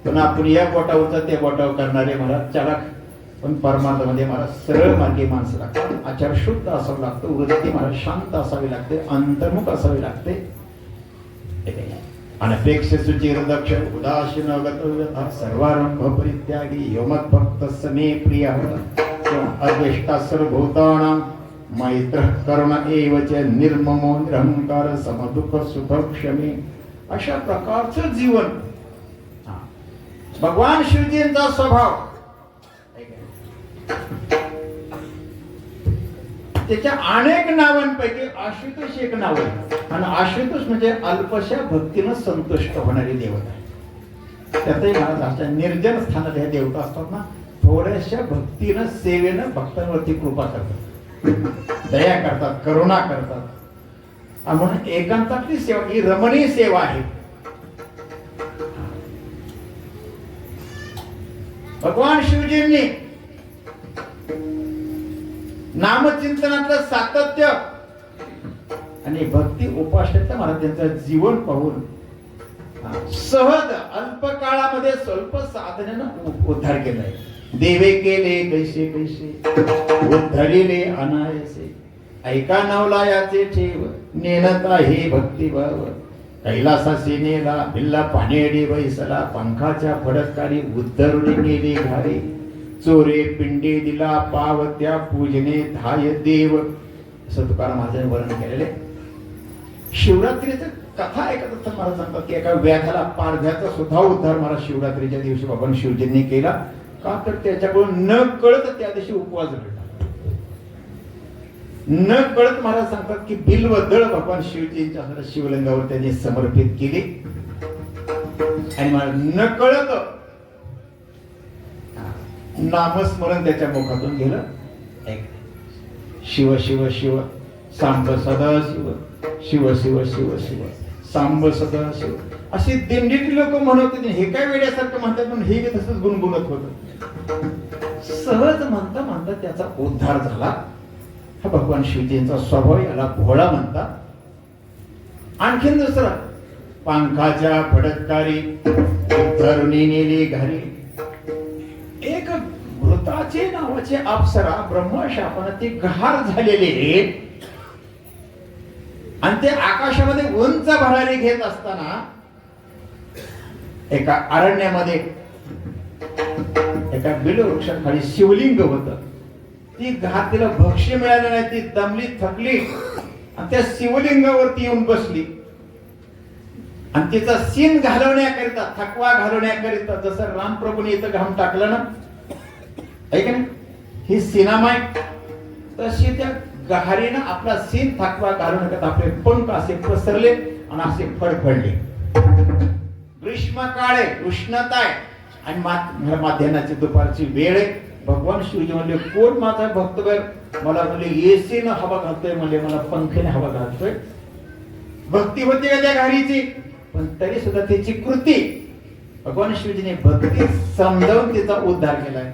पण आपण या बोटावरचा त्या बोटावर करणारे मला चालक, पण परमात्मामध्ये मला सरळ मार्गी माणसं लागतात. आचार शुद्ध असावं लागतं, वृत्ती मला शांत असावी लागते, अंतर्मुख असावी लागते. अनपेक्ष सुचिर दक्ष उदासीन गत सर्वारंभ परित्यागी योमत भक्त समे प्रिय अद्वेष्टा सर्वभूतानां मैत्र करुण एवच निर्ममो निरहंकार समदुःख सुख क्षमे. अशा प्रकारचं जीवन भगवान शिवजींचा स्वभाव. त्याच्या अनेक नावांपैकी आशुतोष एक नाव आहे आणि आशुतोष म्हणजे अल्पशा भक्तीनं संतुष्ट होणारी देवता आहे. त्यातही महाराज अशा निर्जन स्थानात ह्या देवता असतात ना, थोड्याशा भक्तीनं सेवेनं भक्तांवरती कृपा करतात, दया करतात, करुणा करतात. म्हणून एकांतातली सेवा ही रमणीय सेवा आहे. भगवान शिवजींनी नामचिंतनातलं सातत्य आणि भक्ती उपासनेचं महाराज त्यांचं जीवन पाहून सहज अल्प काळामध्ये स्वल्प साधनेनं उद्धार केलाय. देवे केले कैसे कैसे उद्धरिले अनायसे. ऐका नवलायाचे ठेव नेनता हे भक्तिभाव. कैलासाशी नेला बिल्ला पानेडी बैसला. पंखाच्या फडकाली उद्धरुनी गेली घारे. चोरे पिंडी दिला पावत्या पूजने धाय देव. असं तुकाराम महाराजांनी वर्णन केलेले. शिवरात्रीचं कथा ऐकत असताना मला सांगतात की एका व्याधाला पारध्याचा सुद्धा उद्धार मला शिवरात्रीच्या दिवशी भगवान शिवजींनी केला. का तर त्याच्याकडून न कळत त्या दिवशी उपवास भेटला. न कळत महाराज सांगतात की बिल्व दळ भगवान शिवजींच्या शिवलिंगावर त्यांनी समर्पित केली आणि मला न कळत नामस्मरण त्याच्या मुखातून गेलं. शिव शिव शिव सांब सदा शिव शिव शिव शिव शिव सांब सदा शिव अशी दिंडीतली लोक म्हणत होती. हे काय वेड्यासारखं म्हणतात पण हे तसंच गुणगुणत होत. सहज म्हणता म्हणता त्याचा उद्धार झाला. हा भगवान शिवजींचा स्वभाव, याला भोळा म्हणतात. आणखीन दुसरा, पंखाच्या फडतकारी धरुणी नेली घरी. एक घृताचे नावाचे अप्सरा ब्रह्मशापाने ती घार झालेले आणि ते आकाशामध्ये उंच भरारी घेत असताना एका अरण्यामध्ये एका बिलवृक्षाखाली शिवलिंग होत. ती घात तिला भक्ष्य मिळालं नाही. ती दमली थकली आणि त्या शिवलिंगावरती येऊन बसली आणि तिचा सीन घालवण्याकरिता, थकवा घालवण्याकरिता, जसं रामप्रभूने इथं घाम टाकलं ना, ऐक ना, ही सिनामाय, तशी त्या गहारीनं आपला सीन थकवा घालवण्याकरिता आपले पंख असे पसरले आणि असे फडफडले. ग्रीष्म काळ आहे, उष्णता आहे आणि माध्यानाची दुपारची वेळ आहे. भगवान शिवजी म्हणले, कोण माझा भक्त बर? मला म्हणले एसीनं हवा घालतोय, म्हणले मला पंखेने हवा घालतोय. भक्ती होती का त्या घारीची? पण तरी सुद्धा त्याची कृती भगवान शिवजीने भक्ती समजावून तिचा उद्धार केलाय.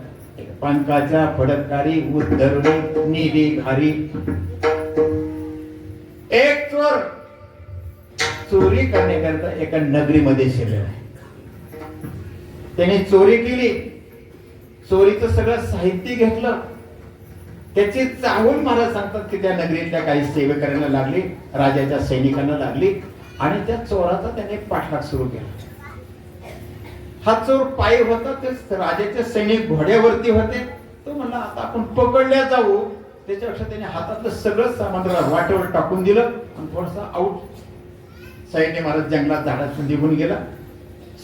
पंखाच्या फडतकारी उद्धरुणी नीली घारी. एक चोर चोरी करण्याकरता एका नगरीमध्ये शिरलेला आहे. त्याने चोरी केली. चोरीचं सगळं साहित्य घेतलं. त्याची चाहूल महाराज सांगतात की त्या नगरीतल्या काही सेवेकऱ्यांना लागली, राजाच्या सैनिकांना लागली आणि त्या चोराचा त्याने पाठलाग सुरू केला. हा चोर पायी होता, ते राजाचे सैनिक घोड्यावरती होते. तो म्हणला आता आपण पकडल्या जाऊ. त्याच्यापेक्षा त्याने हातातलं सगळं सामान वाटेवर टाकून दिलं आणि थोडासा आऊट. सैन्य महाराज जंगलात झाडात निघून गेला.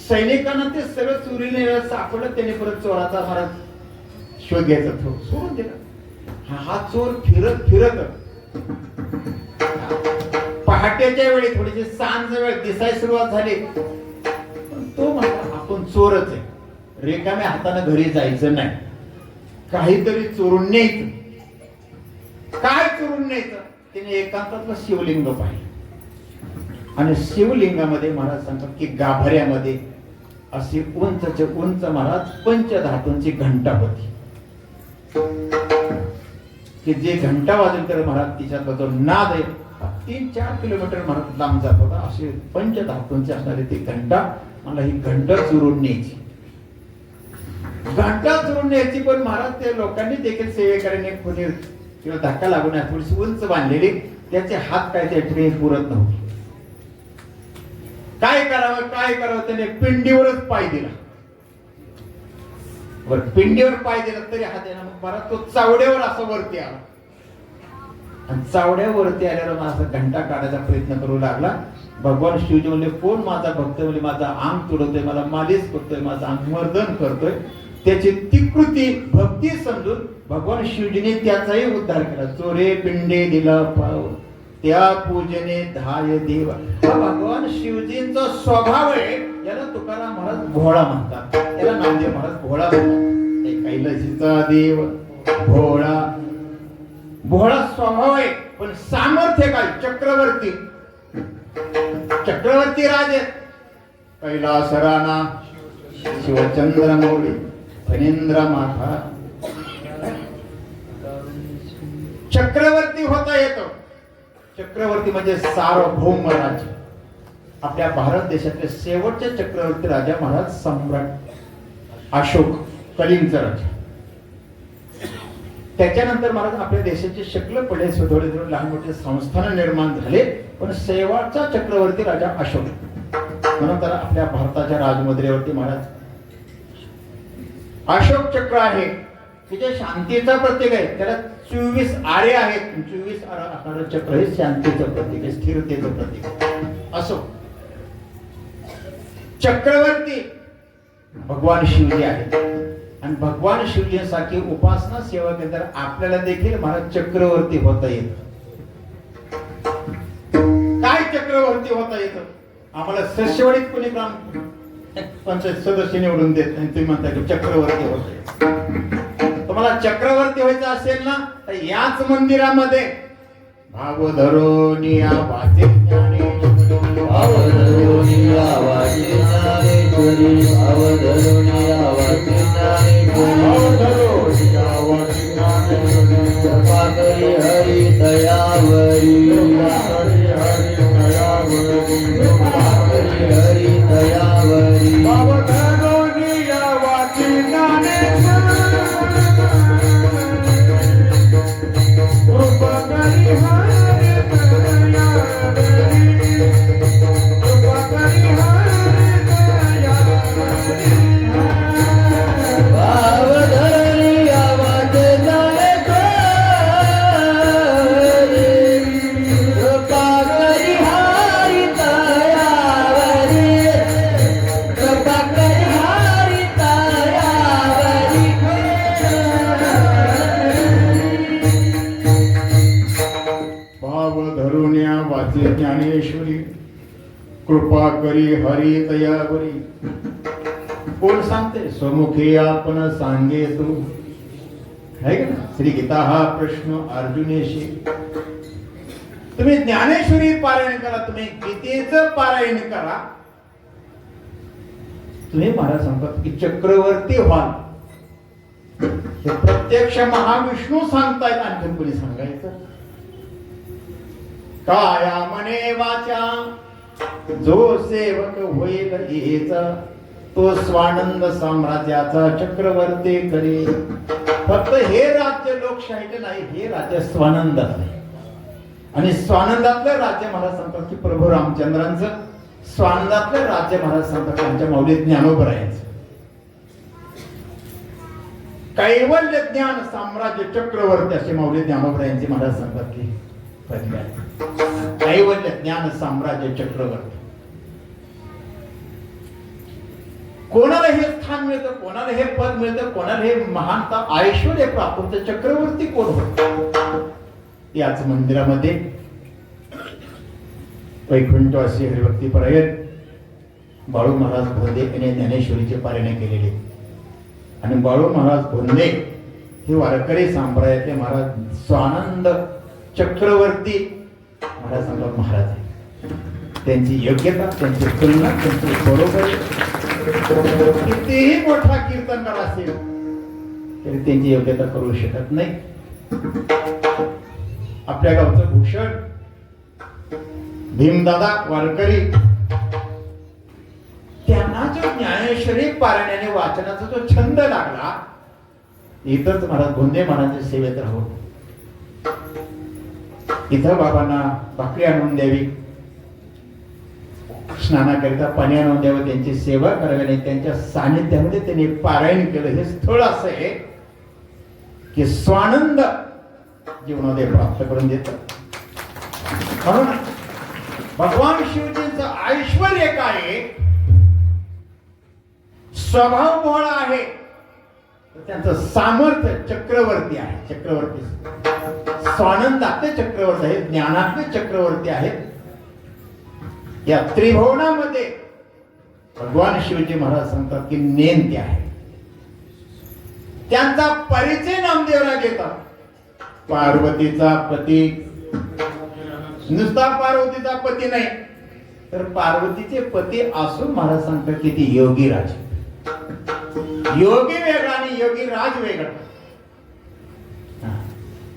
सैनिकांना ते सगळं चोरीने सापडलं. त्याने परत चोराचा महाराज शोध घ्यायचा सोडून दिला. हा चोर फिरत फिरत पहाटेच्या वेळी थोडीशी सांज वेळ दिसायला सुरुवात झाली. तो म्हणला आपण चोरच आहे, रिकाम्या हाताने घरी जायचं नाही, काहीतरी चोरून न्यायचं. काय चोरून न्यायचं? त्याने एकांतातलं शिवलिंग पाहिलं आणि शिवलिंगामध्ये महाराज सांगतात की गाभाऱ्यामध्ये अशी उंचचे उंच महाराज पंचधातूंची घंटा होती. की जे घंटा वाजून तर महाराज तिच्यातला जो नाद आहे 3-4 किलोमीटर महाराज लांब जात होता. अशी पंचधातूंची असणारी ती घंटा. मला ही घंटा चोरून न्यायची, घंटा चोरून न्यायची. पण महाराज त्या लोकांनी देखील सेवेकऱ्यांनी कोणी किंवा धक्का लागून थोडीशी उंच बांधलेली, त्याचे हात काय त्या ठिकाणी पुरत नव्हते. काय करावं काय करावं, त्याने पिंडीवरच पाय दिला. पिंडीवर पाय दिला तरी हात येणार. मग महाराज तो चावड्यावर असं वरती आला आणि चावड्यावरती आल्यावर माझा घंटा काढायचा प्रयत्न करू लागला. भगवान शिवजी म्हणले, कोण माझा भक्त? म्हणजे माझा अंग तुडवतोय, मला मालिश करतोय, माझं अंग मर्दन करतोय. त्याची ती कृती भक्ती समजून भगवान शिवजीने त्याचाही उद्धार केला. चोरे पिंडे दिला पाव त्या पूजने धाय देव. हा भगवान शिवजींचा स्वभाव आहे. याला तुकाराम महाराज भोळा म्हणतात, याला नामदेव महाराज भोळा म्हणतात. कैलासीचा देव भोळा. भोळा स्वभाव आहे पण सामर्थ्य काय? चक्रवर्ती. चक्रवर्ती राजे कैलास राणा शिवचंद्र मौली फणींद्र माथा. चक्रवर्ती होता येतो. चक्रवर्ती म्हणजे सार्वभौम राज्य. आपल्या भारत देशातले शेवटचे चक्रवर्ती राजा महाराज सम्राट अशोक, कलिंगचा राजा. त्याच्यानंतर महाराज आपल्या देशाचे शकल पडले, थोडे थोडे लहान मोठे संस्थान निर्माण झाले. पण शेवटचा चक्रवर्ती राजा अशोक, म्हणून त्याला आपल्या भारताच्या राजमुद्रेवरती महाराज अशोक चक्र आहे. तिथे शांतीचा प्रतीक आहे. त्याला 24 आरे आहेत. 24 असणारं चक्र हे शांतीचं प्रतीक आहे, स्थिरतेचं प्रतीक आहे. असो, चक्रवर्ती भगवान शिवजी आहेत आणि भगवान शिवजीसाठी उपासना सेवा केली तर आपल्याला देखील महाराज चक्रवर्ती होता येत. काय चक्रवर्ती होता येत? आम्हाला सस्यवाडीत कोणी काम पंचायत सदस्य निवडून देत नाही, तुम्ही म्हणता की चक्रवर्ती होता येत. तुम्हाला चक्रवर्ती व्हायचं असेल ना तर याच मंदिरामध्ये भाव धरोनिया वाचे ज्ञानेश्वरी, भाव धरोनिया वाचे ज्ञानेश्वरी, भाव धरोनिया वाचे ज्ञानेश्वरी, धरोनिया वाची ज्ञानेश्वरी, कृपा करी हरी दयावरी, हरी हरी दयावरी, हरी हरी दयावरी, भाव धरोनिया वाची ज्ञानेश्वरी, कृपा करी हरी दयावरी, कृपा करी हरी दयावरी. भाव धरोनिया वाचे ज्ञानेश्वरी, कृपा करी हरी दयावरी, कृपा करी हरी दयावरी. भाव धरुण्या वाचे ज्ञानेश्वरी, कृपा करी हरी दयावरी. कोण सांगते? स्वमुखी आपण सांगे तू. आहे का ना? श्री गीता हा प्रश्न अर्जुनेशी. तुम्ही ज्ञानेश्वरी पारायण करा, तुम्ही गीतेचं पारायण करा, तुम्ही महाराज सांगतात की चक्रवर्ती व्हाल. हे प्रत्यक्ष महाविष्णू सांगतायत. आणखी कोणी सांगायचं? काया मने वाचा जो सेवक होईल येचा, तो स्वानंद साम्राज्याचा चक्रवर्ती करी. फक्त हे राज्य लोकशाहीचं नाही, हे राज्य स्वानंदात नाही. आणि स्वानंदातलं राज्य महाराज सांगतात की प्रभू रामचंद्रांचं, स्वानंदातलं राज्य महाराज सांगतात आमच्या माऊली ज्ञानोबरायांचं. कैवल्य ज्ञान साम्राज्य चक्रवर्ती असे माऊली ज्ञानोबरायांचे महाराज सांगतात की पदवी आहे. कैवल्य ज्ञान साम्राज्य चक्रवर्ती. कोणाला हे स्थान मिळतं, कोणाला हे पद मिळतं, कोणाला हे महानता ऐश्वर्य प्राप्त होतं, चक्रवर्ती कोण होत? याच मंदिरामध्ये वैकुंठवासी हरिभक्तीपरायण बाळू महाराज भोंदे यांनी ज्ञानेश्वरीचे पारायण केलेले. आणि बाळू महाराज भोंदे हे वारकरी संप्रदायातले महाराज स्वानंद चक्रवर्ती महाराज सांगतात महाराज आहे. त्यांची योग्यता, त्यांची तुलना, त्यांची बरोबर कितीही मोठा कीर्तनकार असेल तरी त्यांची योग्यता करू शकत नाही. आपल्या गावचं भूषण भीमदादा वारकरी, त्यांना जो ज्ञानेश्वरी पारायणाने वाचनाचा जो छंद लागला, इथंच महाराज भोंदे महाराजांच्या सेवेत राहून इथं बाबांना भाकरी आणून द्यावी, स्नानाकरिता पाणी आणून द्यावं, त्यांची सेवा करावी आणि त्यांच्या सानिध्यामध्ये त्यांनी पारायण केलं. हे स्थळ असं आहे की स्वानंद जीवनामध्ये प्राप्त करून देतं. म्हणून भगवान शिवजींचं ऐश्वर्य काय आहे, स्वभाव मोहळा आहे, त्यांचं सामर्थ्य चक्रवर्ती आहे. चक्रवर्ती स्वानंदातले चक्रवर्ती आहेत, ज्ञानातले चक्रवर्ती आहेत. या त्रिभुवनामध्ये भगवान शिवजी महाराज सांगतात की नेन ते आहे. त्यांचा परिचय नामदेवला घेतात. पार्वतीचा पती, नुसता पार्वतीचा पती नाही तर पार्वतीचे पती असून महाराज सांगतात की ती योगी राज. योगी वेगळा आणि योगी राज वेगळा.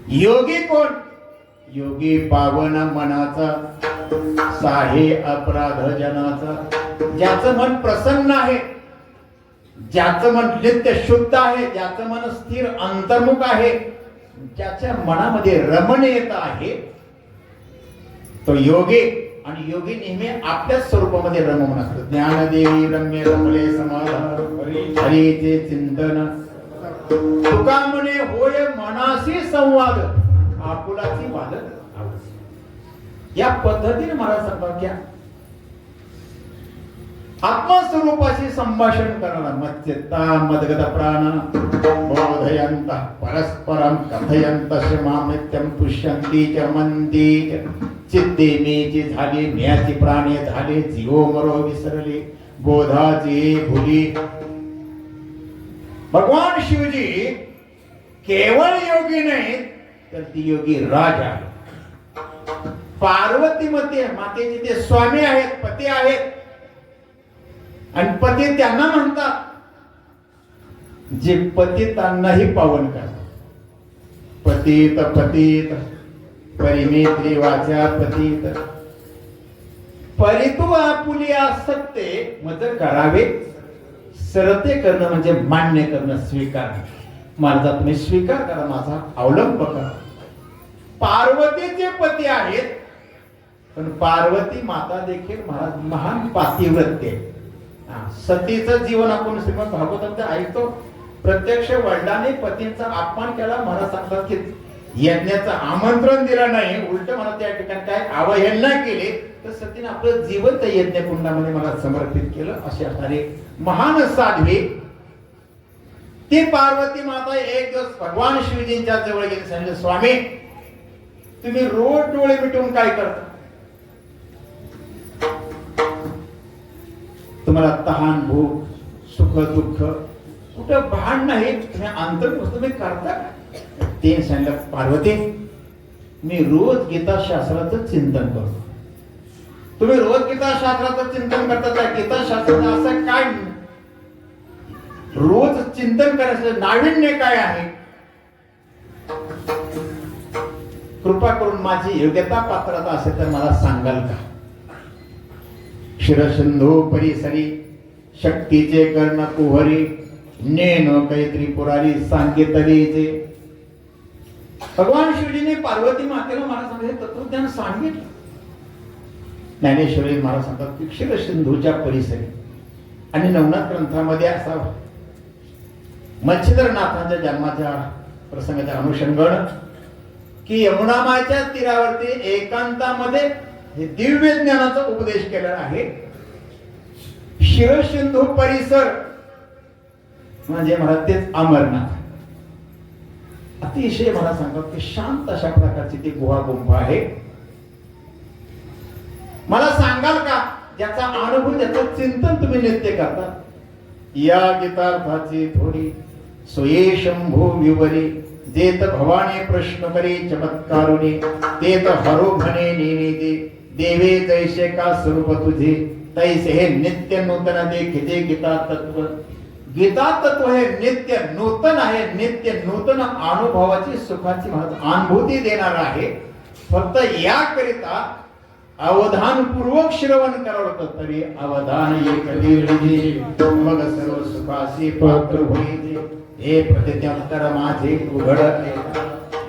योगी कोण? योगी पावन मनाचा, साहे अपराध जनाचा. ज्याचं मन प्रसन्न आहे, ज्याचं मन नित्य शुद्ध आहे, ज्याचं मन स्थिर अंतर्मुख आहे, ज्याच्या मनामध्ये रमणीयता आहे, तो योगी. आणि योगी नेहमी आपल्या स्वरूपामध्ये रमवून असतो. ज्ञानदेवी रम्य रमले समाधान हरीचे चिंतन. तुका म्हणे होय मनाशी संवाद, आपुलाची वाद. या पद्धतीने महाराज सांगतात आत्मस्वरूपाशी संभाषण करणारा मच्चित्ता मदगत प्राण बोधयंत परस्परं कथयंत मामित्यं पुष्यन्ति च मंती चित्ते मेची झाली म्याची प्राणे झाले जीवो मरो विसरले बोधाची भुली. भगवान शिवजी केवळ योगी नाही तर ती योगी राज आहे. पार्वती मातेचे ते स्वामी आहेत, पती आहेत. आणि पती त्यांना म्हणतात जे पतितांनाही पावन करतात. पतित पतित परिमेत्री वाचा पतित परितु आपुली आसक्ते मज करावे. सरते करणं म्हणजे मान्य करणं, स्वीकार. माझा तुम्ही स्वीकार करा, माझा अवलंब करा. पार्वतीचे पती आहेत, पण पार्वती माता देखील महान पातिव्रत्य. सतीचं जीवन आपण श्रीमद भागवतात ऐकतो. प्रत्यक्ष वडिलांनी पतींचा अपमान केला. मला सांगतात की यज्ञाचं आमंत्रण दिलं नाही, उलट मला त्या ठिकाणी काय अवहेलना केली, तर सतीने आपलं जीवन त्या यज्ञ कुंडामध्ये मला समर्पित केलं. अशी असणारी महान साध्वी ती पार्वती माता एक दिवस भगवान शिवजींच्या जवळ गेली. सांगितलं, स्वामी तुम्ही रोज डोळे मिटवून काय करता? तुम्हाला तहान भूक सुख दुःख कुठं भान नाही, तुम्ही अंतर्मुख तुम्ही करता. ते सांगितलं, पार्वती मी रोज गीता शास्त्राचं चिंतन करतो. तुम्ही रोज गीता शास्त्राचं चिंतन करता. गीता शास्त्राचं असं काय रोज चिंतन करायचं नाविन्य काय आहे? कृपा करून माझी योग्यता पात्रता असेल तर मला सांगाल का? क्षीरसिंधू परिसरी शक्तीचे कर्ण कुहरी नेन कैत्री पुरारी सांगितले जे. भगवान शिवजीने पार्वती मातेला मला सांगितलं तत्वज्ञान सांगितलं. ज्ञानेश्वरी मला सांगतात की क्षीरसिंधूच्या परिसरी आणि नवनाथ ग्रंथामध्ये असा मच्छिंद्रनाथांच्या जन्माच्या प्रसंगाच्या अनुषंगाने की यमुनामाच्या तीरावरती एकांतामध्ये हे दिव्य ज्ञानाचा उपदेश केलेला आहे. क्षीरसिंधू परिसर म्हणजे मला तेच अमरनाथ. अतिशय मला सांगतात की शांत अशा प्रकारची ती गुहा गुंफा आहे. मला सांगाल का ज्याचा अनुभव ज्याचं चिंतन तुम्ही नित्य करता? या गीतार्थाची थोडी सोये शंभू विवरी जेत भवानी प्रश्न करी चमत्कारुनी तेत हरो घने नेने देवे जैसे का स्वरूप तुझे तैसे हे नित्य नूतन देखिते गीता तत्व. गीता तत्व हे नित्य नूतन आहे. नित्य नूतन अनुभवाची सुखाची अनुभूती देणार आहे. फक्त याकरिता अवधान पूर्वक श्रवण करावं तरी अवधान एक दीर्घ मग सर्व सुखाशी पात्र होईल. हे प्रतित्यंतर माझे उघडते.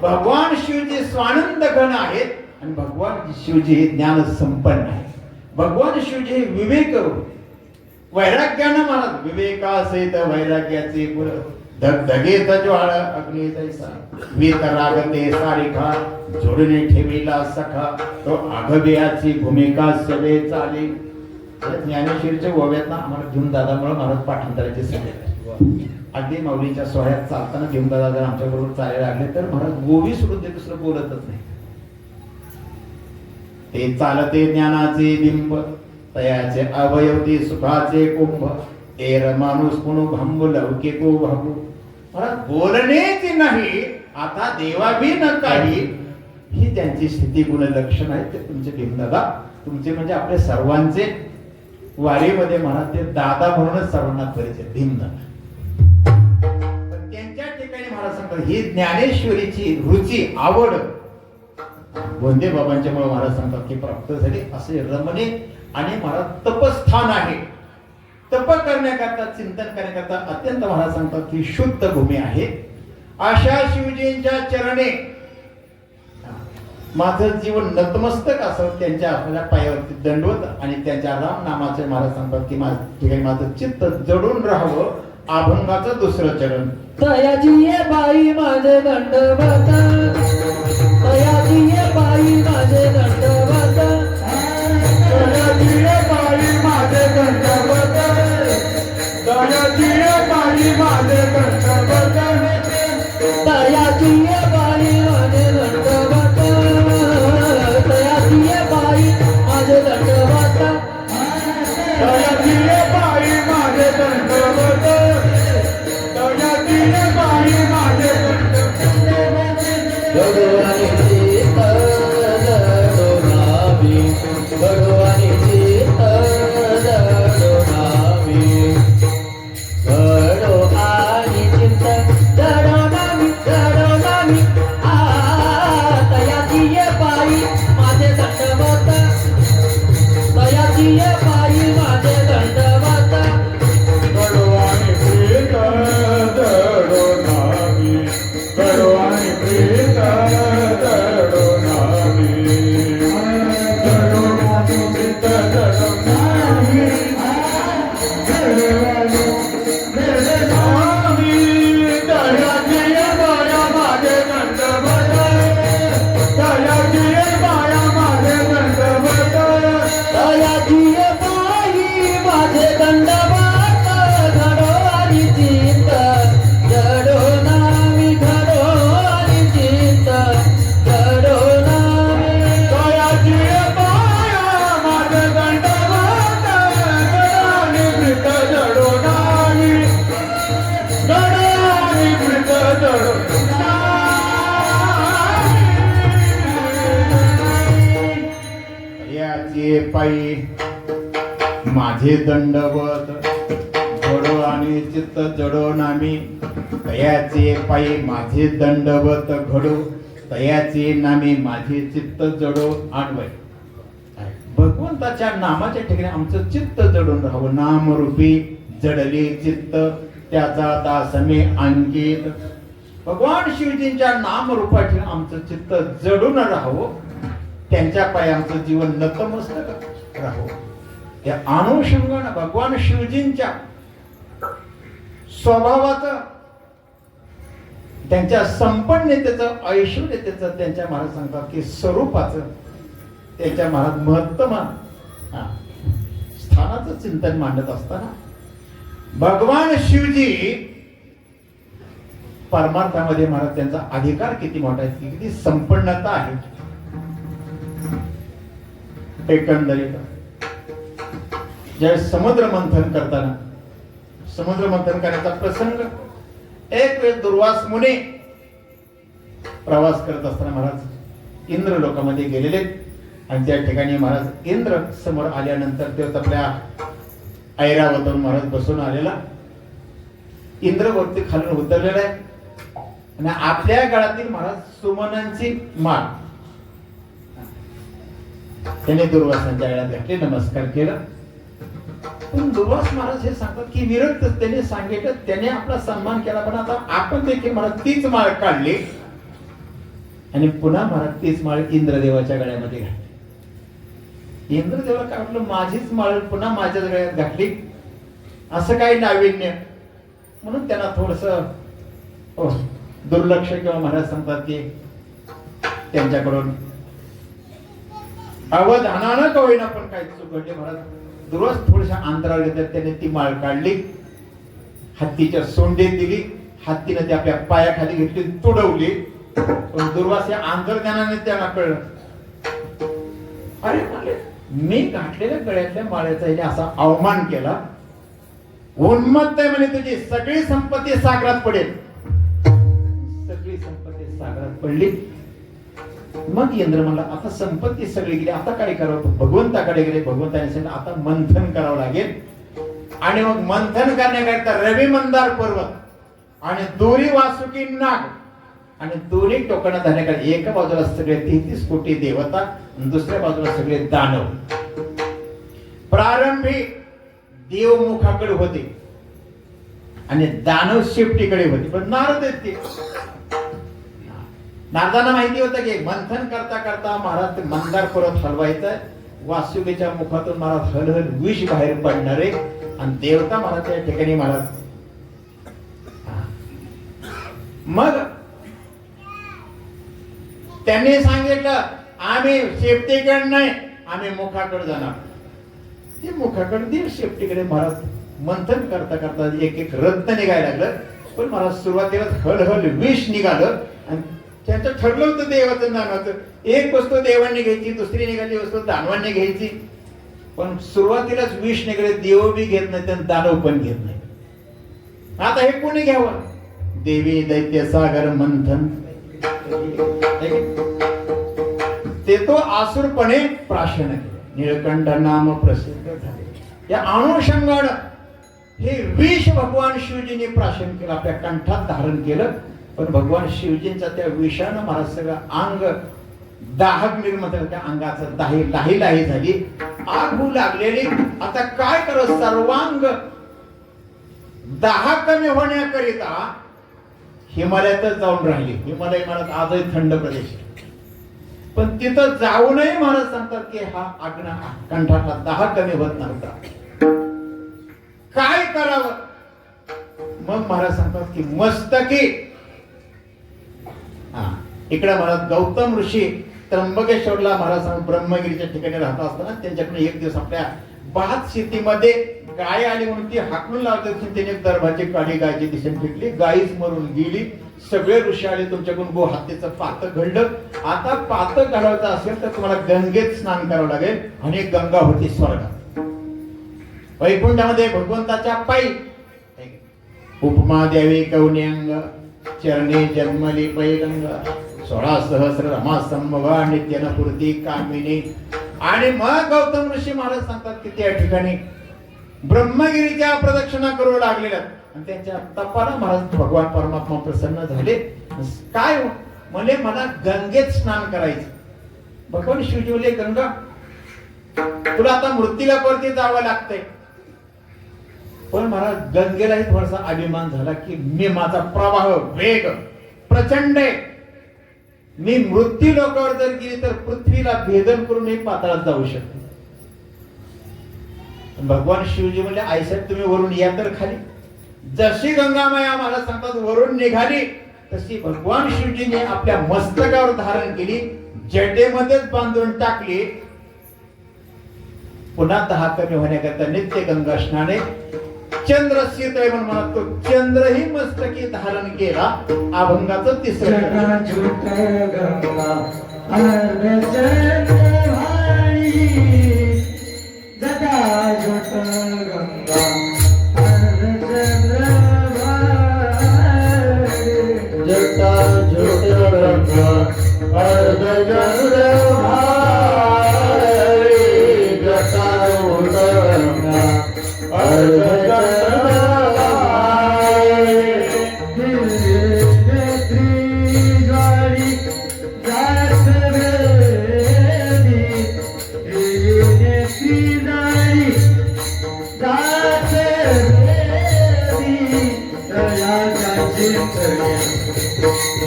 भगवान शिवजी स्वानंद गण आहेत आणि भगवान शिवजी हे ज्ञान संपन्न आहे. भगवान शिवजी हे विवेक वैराग्यानं महाराज विवेकासहित वैराग्याचे पुर धगधगेत ज्वाळ अग्नी तैसा वीत रागते सारिखा जोडणे ठेवीला सखा तो आघबियाची भूमिका सवे चाली. ज्ञानेश्वरीच्या ओव्यातनं आम्हाला घेऊन दादामुळे महाराज पाठांतराची सवय. अगदी माऊलीच्या सोहळ्यात चालताना घेऊन दादा जर आमच्या बरोबर चालायला लागले तर महाराज गोवी सोडून ते दुसरं बोलतच नाही. ते चालते ज्ञानाचे बिंब तयाचे अवयवती सुखाचे कुंभ एर माणूस म्हणून भांबू लौकिको भाबू. महाराज बोलणेच नाही आता देवाबी न काही ही त्यांची स्थिती गुण लक्षण आहे. ते तुमचे भीमदादा तुमचे म्हणजे आपले सर्वांचे वारीमध्ये म्हणा ते दादा म्हणूनच सर्वांना परिचय भीमदादा. पण त्यांच्या ठिकाणी महाराज सांगतात ही ज्ञानेश्वरीची रुची आवड गोंदे बाबांच्या मुळे महाराज सांगतात की प्राप्त झाली. असे रमणे आणि महाराज तपस्थान आहे. तप करण्याकरता चिंतन करण्याकरता अत्यंत महाराज सांगतात की शुद्ध भूमी आहे. अशा शिवजींच्या चरणे माझं जीवन नतमस्तक असं त्यांच्या आपल्या पायावरती दंडवत आणि त्यांच्या राम नामाचे महाराज सांगतात की माझ्या ठिकाणी माझं चित्त जडून राहावं. अभंगाचं दुसरं चरण तयाची बाई माझे दंडवत तयाची बाई माझे दंडवत बाई माझे दंडवत माझे दंडवत तयाची ये बाई माझे दंडवत तयाची ये बाई माझे दंडवत दयाची बाई माझे दंडवत दयाची बाई माझे गडवानी चित जडोनावी गडवानी चित जडोनावी गडो आणि चित जडोनावी जडोनावी तयाची ये बाई माझे दंडवत तयाची ये बाई माझे दंडवत गडवाणी प्रीत जडो नावी गडवाणी प्रीत जडो नावी गडवाणी प्रीत जडो नावी गडवाणी दयाची बाया माझे दंडवत दयाची बाया माझे दंडवत तयाची ये बाई माझे दंडवत घडो आणि चित जडो नावी घडो आणि चित जडो नावी दयाची बाया माझे दंडवत गडाने प्रीत जडो नावी गडाने प्रीत जडो याचे पायी माझे दंडवत घडो आणि चित्त जडो नामी तयाचे पायी माझे दंडवत घडो तयाचे नामी माझे चित्त जडो आडवय भगवंताच्या नामाच्या ठिकाणी आमचं चित्त जडून राहावं नामरूपी जडले चित्त त्याचा दास मे अंकित भगवान शिवजींच्या नामरूपाठी आमचं चित्त जडून राहावं त्यांच्या पायी आमचं जीवन नतमस्तक राहो त्या अनुषंगाने भगवान शिवजींच्या स्वभावाचं त्यांच्या संपन्नतेचं ऐश्वर्यतेचं त्यांच्या महाराज सांगतात की स्वरूपाचं त्यांच्या महाराज महत्तम स्थानाचं चिंतन मांडत असताना भगवान शिवजी परमार्थामध्ये महाराज त्यांचा अधिकार किती मोठा आहे किती संपन्नता आहे एकंदरीत ज्यावेळेस समुद्र मंथन करताना समुद्र मंथन करण्याचा प्रसंग एक वेळ दुर्वास मुनी प्रवास करत असताना महाराज इंद्र लोकांमध्ये गेलेले आणि त्या ठिकाणी महाराज इंद्र समोर आल्यानंतर ते आपल्या ऐरावतावरून महाराज बसून आलेला इंद्र वरती खालून उतरलेला आहे आणि आपल्या गळातील महाराज सुमनांची माळ त्याने दुर्वासांच्या गळ्यात घातली नमस्कार केला पण दुर्वास महाराज हे सांगतात की विरक्त त्याने सांगितलं त्याने आपला सन्मान केला पण आता आपण देखील महाराज तीच माळ काढली आणि पुन्हा महाराज तीच माळ इंद्रदेवाच्या गळ्यामध्ये घातली इंद्रदेवाला काय म्हटलं माझीच माळ पुन्हा माझ्याच गळ्यात घातली असं काही नाविन्य म्हणून त्यांना थोडस दुर्लक्ष किंवा महाराज सांगतात की त्यांच्याकडून अवधानानं का होईना पण काही चूक घडली महाराज दुर्वास थोड्याशा अंतरावर घेतल्या त्याने ती माळ काढली हत्तीच्या सोंडीत दिली हत्तीने ती आपल्या पायाखाली घेतली तुडवली पण दुर्वास या अंतर्ज्ञानाने त्यांना कळलं अरे मी घातलेल्या गळ्यातल्या माळ्याचा हिने असा अवमान केला उन्मत्त आहे म्हणे तुझी सगळी संपत्ती सागरात पडेल सगळी संपत्ती सागरात पडली मग इंद्र म्हणला आता संपत्ती सगळी गेली आता काय करावं भगवंताकडे गेले भगवंताने सांगितलं आता मंथन करावं लागेल आणि मग मंथन करण्याकरिता रवी मंदार पर्वत आणि दोरी वासुकी नाग आणि दोन्ही टोकांना धरण्याकडे एका बाजूला सगळे 33 कोटी देवता आणि दुसऱ्या बाजूला सगळे दानव प्रारंभी देवमुखाकडे होते आणि दानव शेपटीकडे होते पण नारद आहेत ते नारदांना माहिती होतं की मंथन करता करता महाराज मंदार पर्वत हलवायचा वासुकीच्या मुखातून महाराज हलहल विष बाहेर पडणार आहे आणि देवता महाराज त्या ठिकाणी महाराज मग त्यांनी सांगितलं आम्ही शेपटीकडे नाही आम्ही मुखाकडे जाणार ते मुखाकडे देव शेपटीकडे महाराज मंथन करता करता एक एक रत्न निघायला लागलं. पण मला सुरुवातीला हळहळ विष निघालं आणि त्यांचं ठरलं होतं देवाचं दानवाचं. एक वस्तू देवांनी घ्यायची, दुसरी निघाली वस्तू दानवांनी घ्यायची. पण सुरुवातीलाच विष निघाले. देव बी घेत नाही आणि दानव पण घेत नाही. आता हे कोणी घ्यावं? देवी दैत्य सागर मंथन ते तो आसुरपणे प्राशन केले. निळकंठ नाम प्रसिद्ध झाले. या अनुषंगानं हे विष भगवान शिवजीने प्राशन केलं, आपल्या कंठात धारण केलं. पण भगवान शिवजींचा त्या विषानं मला सगळं अंग दाहक निर्माण झालं. त्या अंगाचं लाही लाही झाली, आग होऊ लागलेली. आता काय करत? सर्वांग दाह कमी होण्याकरिता हिमालयातच जाऊन राहिली. हिमालय महाराज आजही थंड प्रदेश आहे. पण तिथं जाऊनही महाराज सांगतात की हा आग्ना कंठातला दाह कमी होत नव्हता. काय करावं? मग महाराज सांगतात की मस्तकी इकडे महाराज गौतम ऋषी त्र्यंबकेश्वरला महाराज ब्रह्मगिरीच्या ठिकाणी राहत असताना त्यांच्याकडे एक दिवस आपल्या भात शेतीमध्ये गाय आली म्हणून ती हाकलून लावते. त्याने दरबाची काळी गायची दिशेने फेकली. गायीच मरून गेली. सगळे ऋषी आले, तुमच्याकडून गो हत्तीचं पातं घडलं. आता पातं घालायचं असेल तर तुम्हाला गंगेत स्नान करावं लागेल. आणि गंगा होती स्वर्गात वैकुंठामध्ये भगवंताच्या पायी. उपमा द्यावी कौन्यांग चरणी जन्मली पैगंगा 16 सहस्र रमा संभवा नित्यन पूर्ती कामिनी. आणि मग गौतम ऋषी महाराज सांगतात की त्या ठिकाणी ब्रह्मगिरीच्या प्रदक्षिणा करू लागलेल्या. आणि त्यांच्या तपाला महाराज भगवान परमात्मा प्रसन्न झाले. काय म्हणजे मला गंगेत स्नान करायचं. भगवान शिवजी बोलले गंगा तुला आता मृत्यूला परती जावं लागतंय. पण महाराज गंगेलाही थोडासा अभिमान झाला की मी माझा प्रवाह वेग प्रचंड आहे. मी मृत्यू लोकावर जर गेली तर पृथ्वीला भेदन करून मी पाताळात जाऊ शकतो. भगवान शिवजी म्हणले आईसाहेब तुम्ही वरून या तर खाली. जशी गंगामाया मला सांगतात वरून निघाली तशी भगवान शिवजीने आपल्या मस्तकावर धारण केली, जटेमध्येच बांधून टाकली. पुन्हा दाह कमी होण्याकरता नित्य गंगा स्नाने चंद्र शीतळ म्हणून म्हणतो. चंद्रही मस्तकी धारण केला. अभंगाचं तिसरं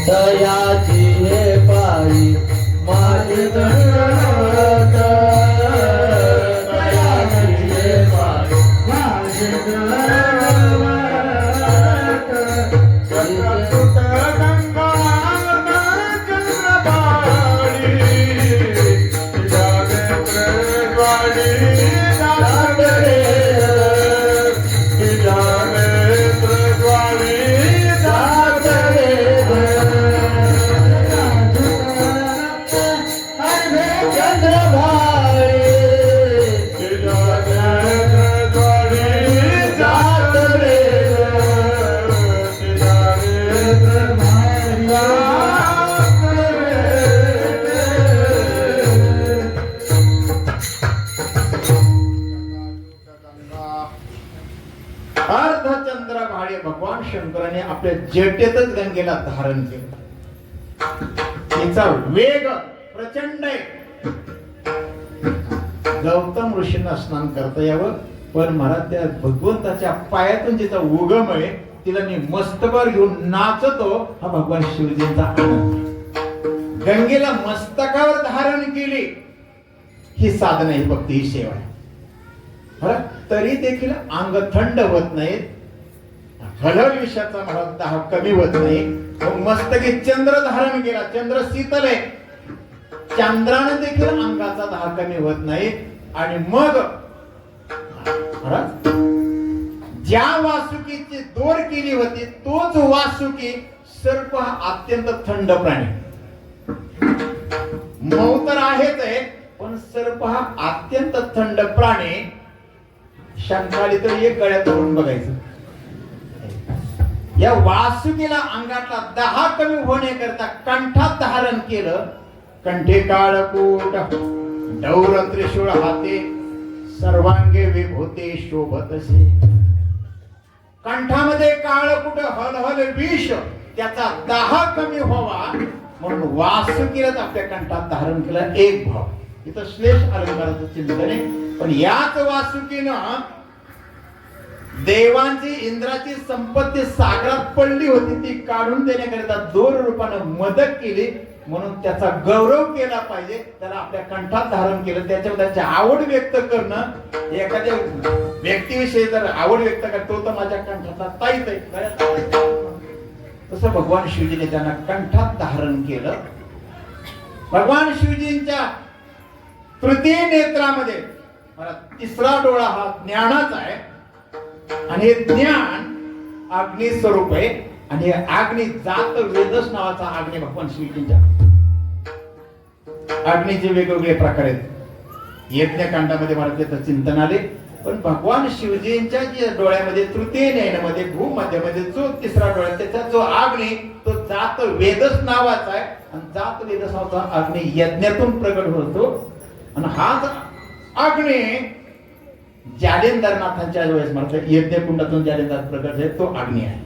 दयाची हे पायी माझे दंडवत. दयाची हे पायी माझे दंडवत. अर्धचंद्र भाडे भगवान शंकराने आपल्या जटेतच गंगेला धारण केलं. तिचा वेग प्रचंड आहे. गौतम ऋषींना स्नान करता यावं. पण महाराज त्या भगवंताच्या पायातून जिचा उगम आहे तिला मी मस्तकावर घेऊन नाचतो. हा भगवान शिवजींचा आनंद. गंगेला मस्तकावर धारण केली ही साधना, ही भक्ती, ही सेवा आहे. तरी देखील अंग थंड होत नाही. हळहळ विषयाचा महाराज दाह कमी होत नाही. मस्तकी चंद्र धारण केला. चंद्र शीतल आहे. चंद्राने देखील अंगाचा दाह कमी होत नाही. आणि मग ज्या वासुकीची दोर केली होती तोच वासुकी सर्प हा अत्यंत थंड प्राणी. मऊ तर आहेच आहे, पण सर्प हा अत्यंत थंड प्राणी. शंका आली तर एक गळ्यात धरून बघायचं. या वासुकीला अंगातला 10 कमी होण्याकरता कंठात धारण केलं. कंठे काळकूट डौर त्रिशूळ हाते सर्वांगे विभूते शोभतसे. कंठामध्ये काळकूट हलहल विष त्याचा 10 कमी व्हावा म्हणून वासुकीलाच आपल्या कंठात धारण केलं. एक भाव इथं श्लेष अलंकाराचं चिंतन आहे. पण याच वासुकीनं देवांची इंद्राची संपत्ती सागरात पडली होती ती काढून देण्याकरिता दोर रूपानं मदत केली म्हणून त्याचा गौरव केला पाहिजे. त्याला आपल्या कंठात धारण केलं. त्याच्याबद्दलची आवड व्यक्त करणं, एखाद्या व्यक्तीविषयी जर आवड व्यक्त करतो तर माझ्या कंठातला ताईत आहे, तसं भगवान शिवजीने त्यांना कंठात धारण केलं. भगवान शिवजींच्या तृतीय नेत्रामध्ये मला तिसरा डोळा हा ज्ञानाचा आहे आणि हे ज्ञान अग्नी स्वरूप आहे. आणि हे अग्नी जात वेदस नावाचा अग्नी भगवान शिवजींच्या अग्नीचे वेगवेगळे प्रकार आहेत. यज्ञकांडामध्ये मला त्याचं चिंतन आले. पण भगवान शिवजींच्या जे डोळ्यामध्ये तृतीय नयनामध्ये भूमध्यमध्ये जो तिसरा डोळा त्याचा जो अग्नी तो जात वेदस नावाचा आहे. आणि जात वेदस नावाचा अग्नी यज्ञातून प्रगट होतो. आणि हाच अग्नी जालेंद्रनाथांच्या वेळेस म्हणतात यज्ञकुंडातून जालेंद्र प्रगट आहे तो अग्नी आहे.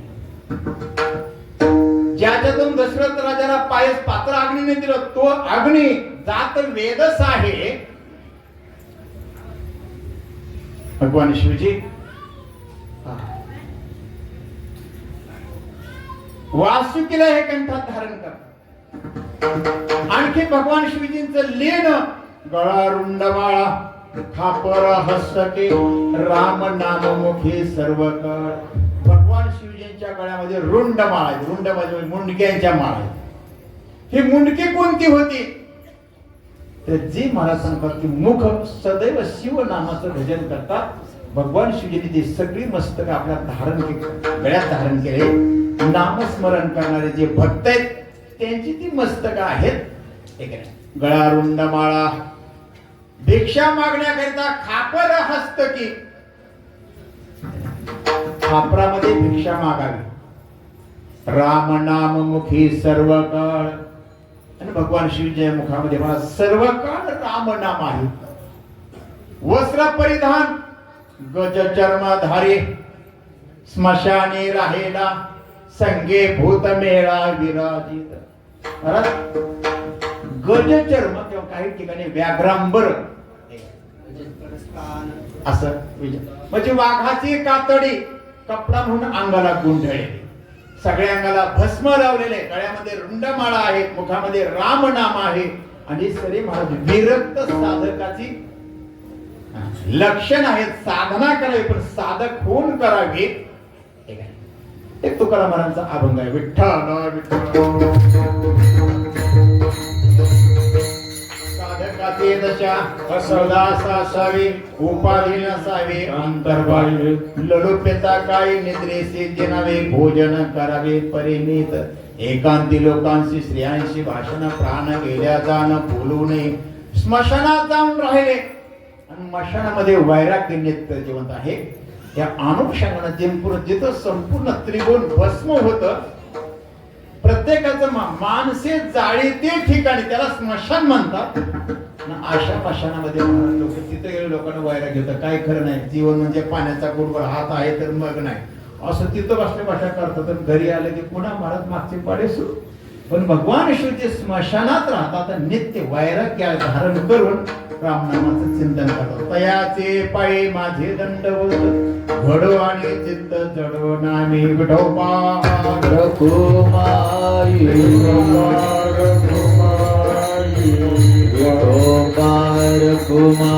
ज्याच्यातून दशरथ राजाला पायस पात्र अग्नीने दिलं तो अग्नी जात वेदस आहे. भगवान शिवजी वासुकीला हे कंठात धारण करतात. आणखी भगवान शिवजींचं लेण गळा रुंडमाळा खापर हस्तके राम नाममुखी सर्व काळ. भगवान शिवजींच्या गळ्यामध्ये रुंड माळ आहे. रुंड म्हणजे मुंडक्यांच्या माळ आहे. ही मुंडकी कोणती होती तर जी महाराज सांगतात की मुख सदैव शिव नामाचं भजन करतात. भगवान शिवजींनी ती सगळी मस्तक आपल्या धारण गळ्यात धारण केले. नामस्मरण करणारे जे भक्त आहेत त्यांची ती मस्तक आहेत. गळा रुंड माळा भिक्षा मागण्याकरिता खापर हस्तकी. खापरामध्ये भिक्षा मागावी. राम नाम मुखी सर्व काळ. आणि भगवान शिवजीच्या मुखामध्ये मला सर्व काळ राम नाम आहे. वस्त्र परिधान गज चर्मधारी स्मशानी राहेला संगे भूत मेळा विराजित. गज चर्म किंवा काही ठिकाणी व्याघ्रांबर असं म्हणजे वाघाची कातडी कपडा म्हणून अंगाला गुंढळे. सगळ्या अंगाला भस्म लावलेले. गळ्यामध्ये रुंडमाळा आहे. मुखामध्ये राम नाम आहे. आणि सरे महाराज विरक्त साधकाची लक्षण आहेत. साधना करावी पण साधक होऊन करावी. एक तुकाराम महाराजांचा अभंग आहे. विठ्ठल विठ्ठल साधकाचे दशा सौदास असावी उपाधी नसावी अंतर्बाह्य ललोप्यता काही निद्रेसी दिनावे भोजन करावे परिमित एकांती लोकांशी स्त्रियांशी भाषण प्राण गेल्या जाण बोलू नये. स्मशानात जाऊन राहिले आणि स्मशानामध्ये वैराग्य नित्य जिवंत आहे. या अनुषंगाने जिथं संपूर्ण त्रिगुण भस्म होत प्रत्येकाचं मानसे जाळी ते ठिकाणी त्याला स्मशान म्हणतात. अशा स्मशानामध्ये लोक तिथे गेले लोकांना वैराग्य होतं. काय खरं नाही. जीवन म्हणजे पाण्याचा गुडवर हात आहे तर मग नाही असं तिथं बसल्या भाषा करतात. तर घरी आलं की पुन्हा महाराज मागचे पाडे सुरू. पण भगवान शिवजी स्मशानात राहतात नित्य वैराग्य धारण करून रामनामाचं चिंतन करतात. तयाचे पायी माझे दंडवत घडो आणि चित्त जडो नामी विठोबा रघुमाई रघुमाई रघुमाई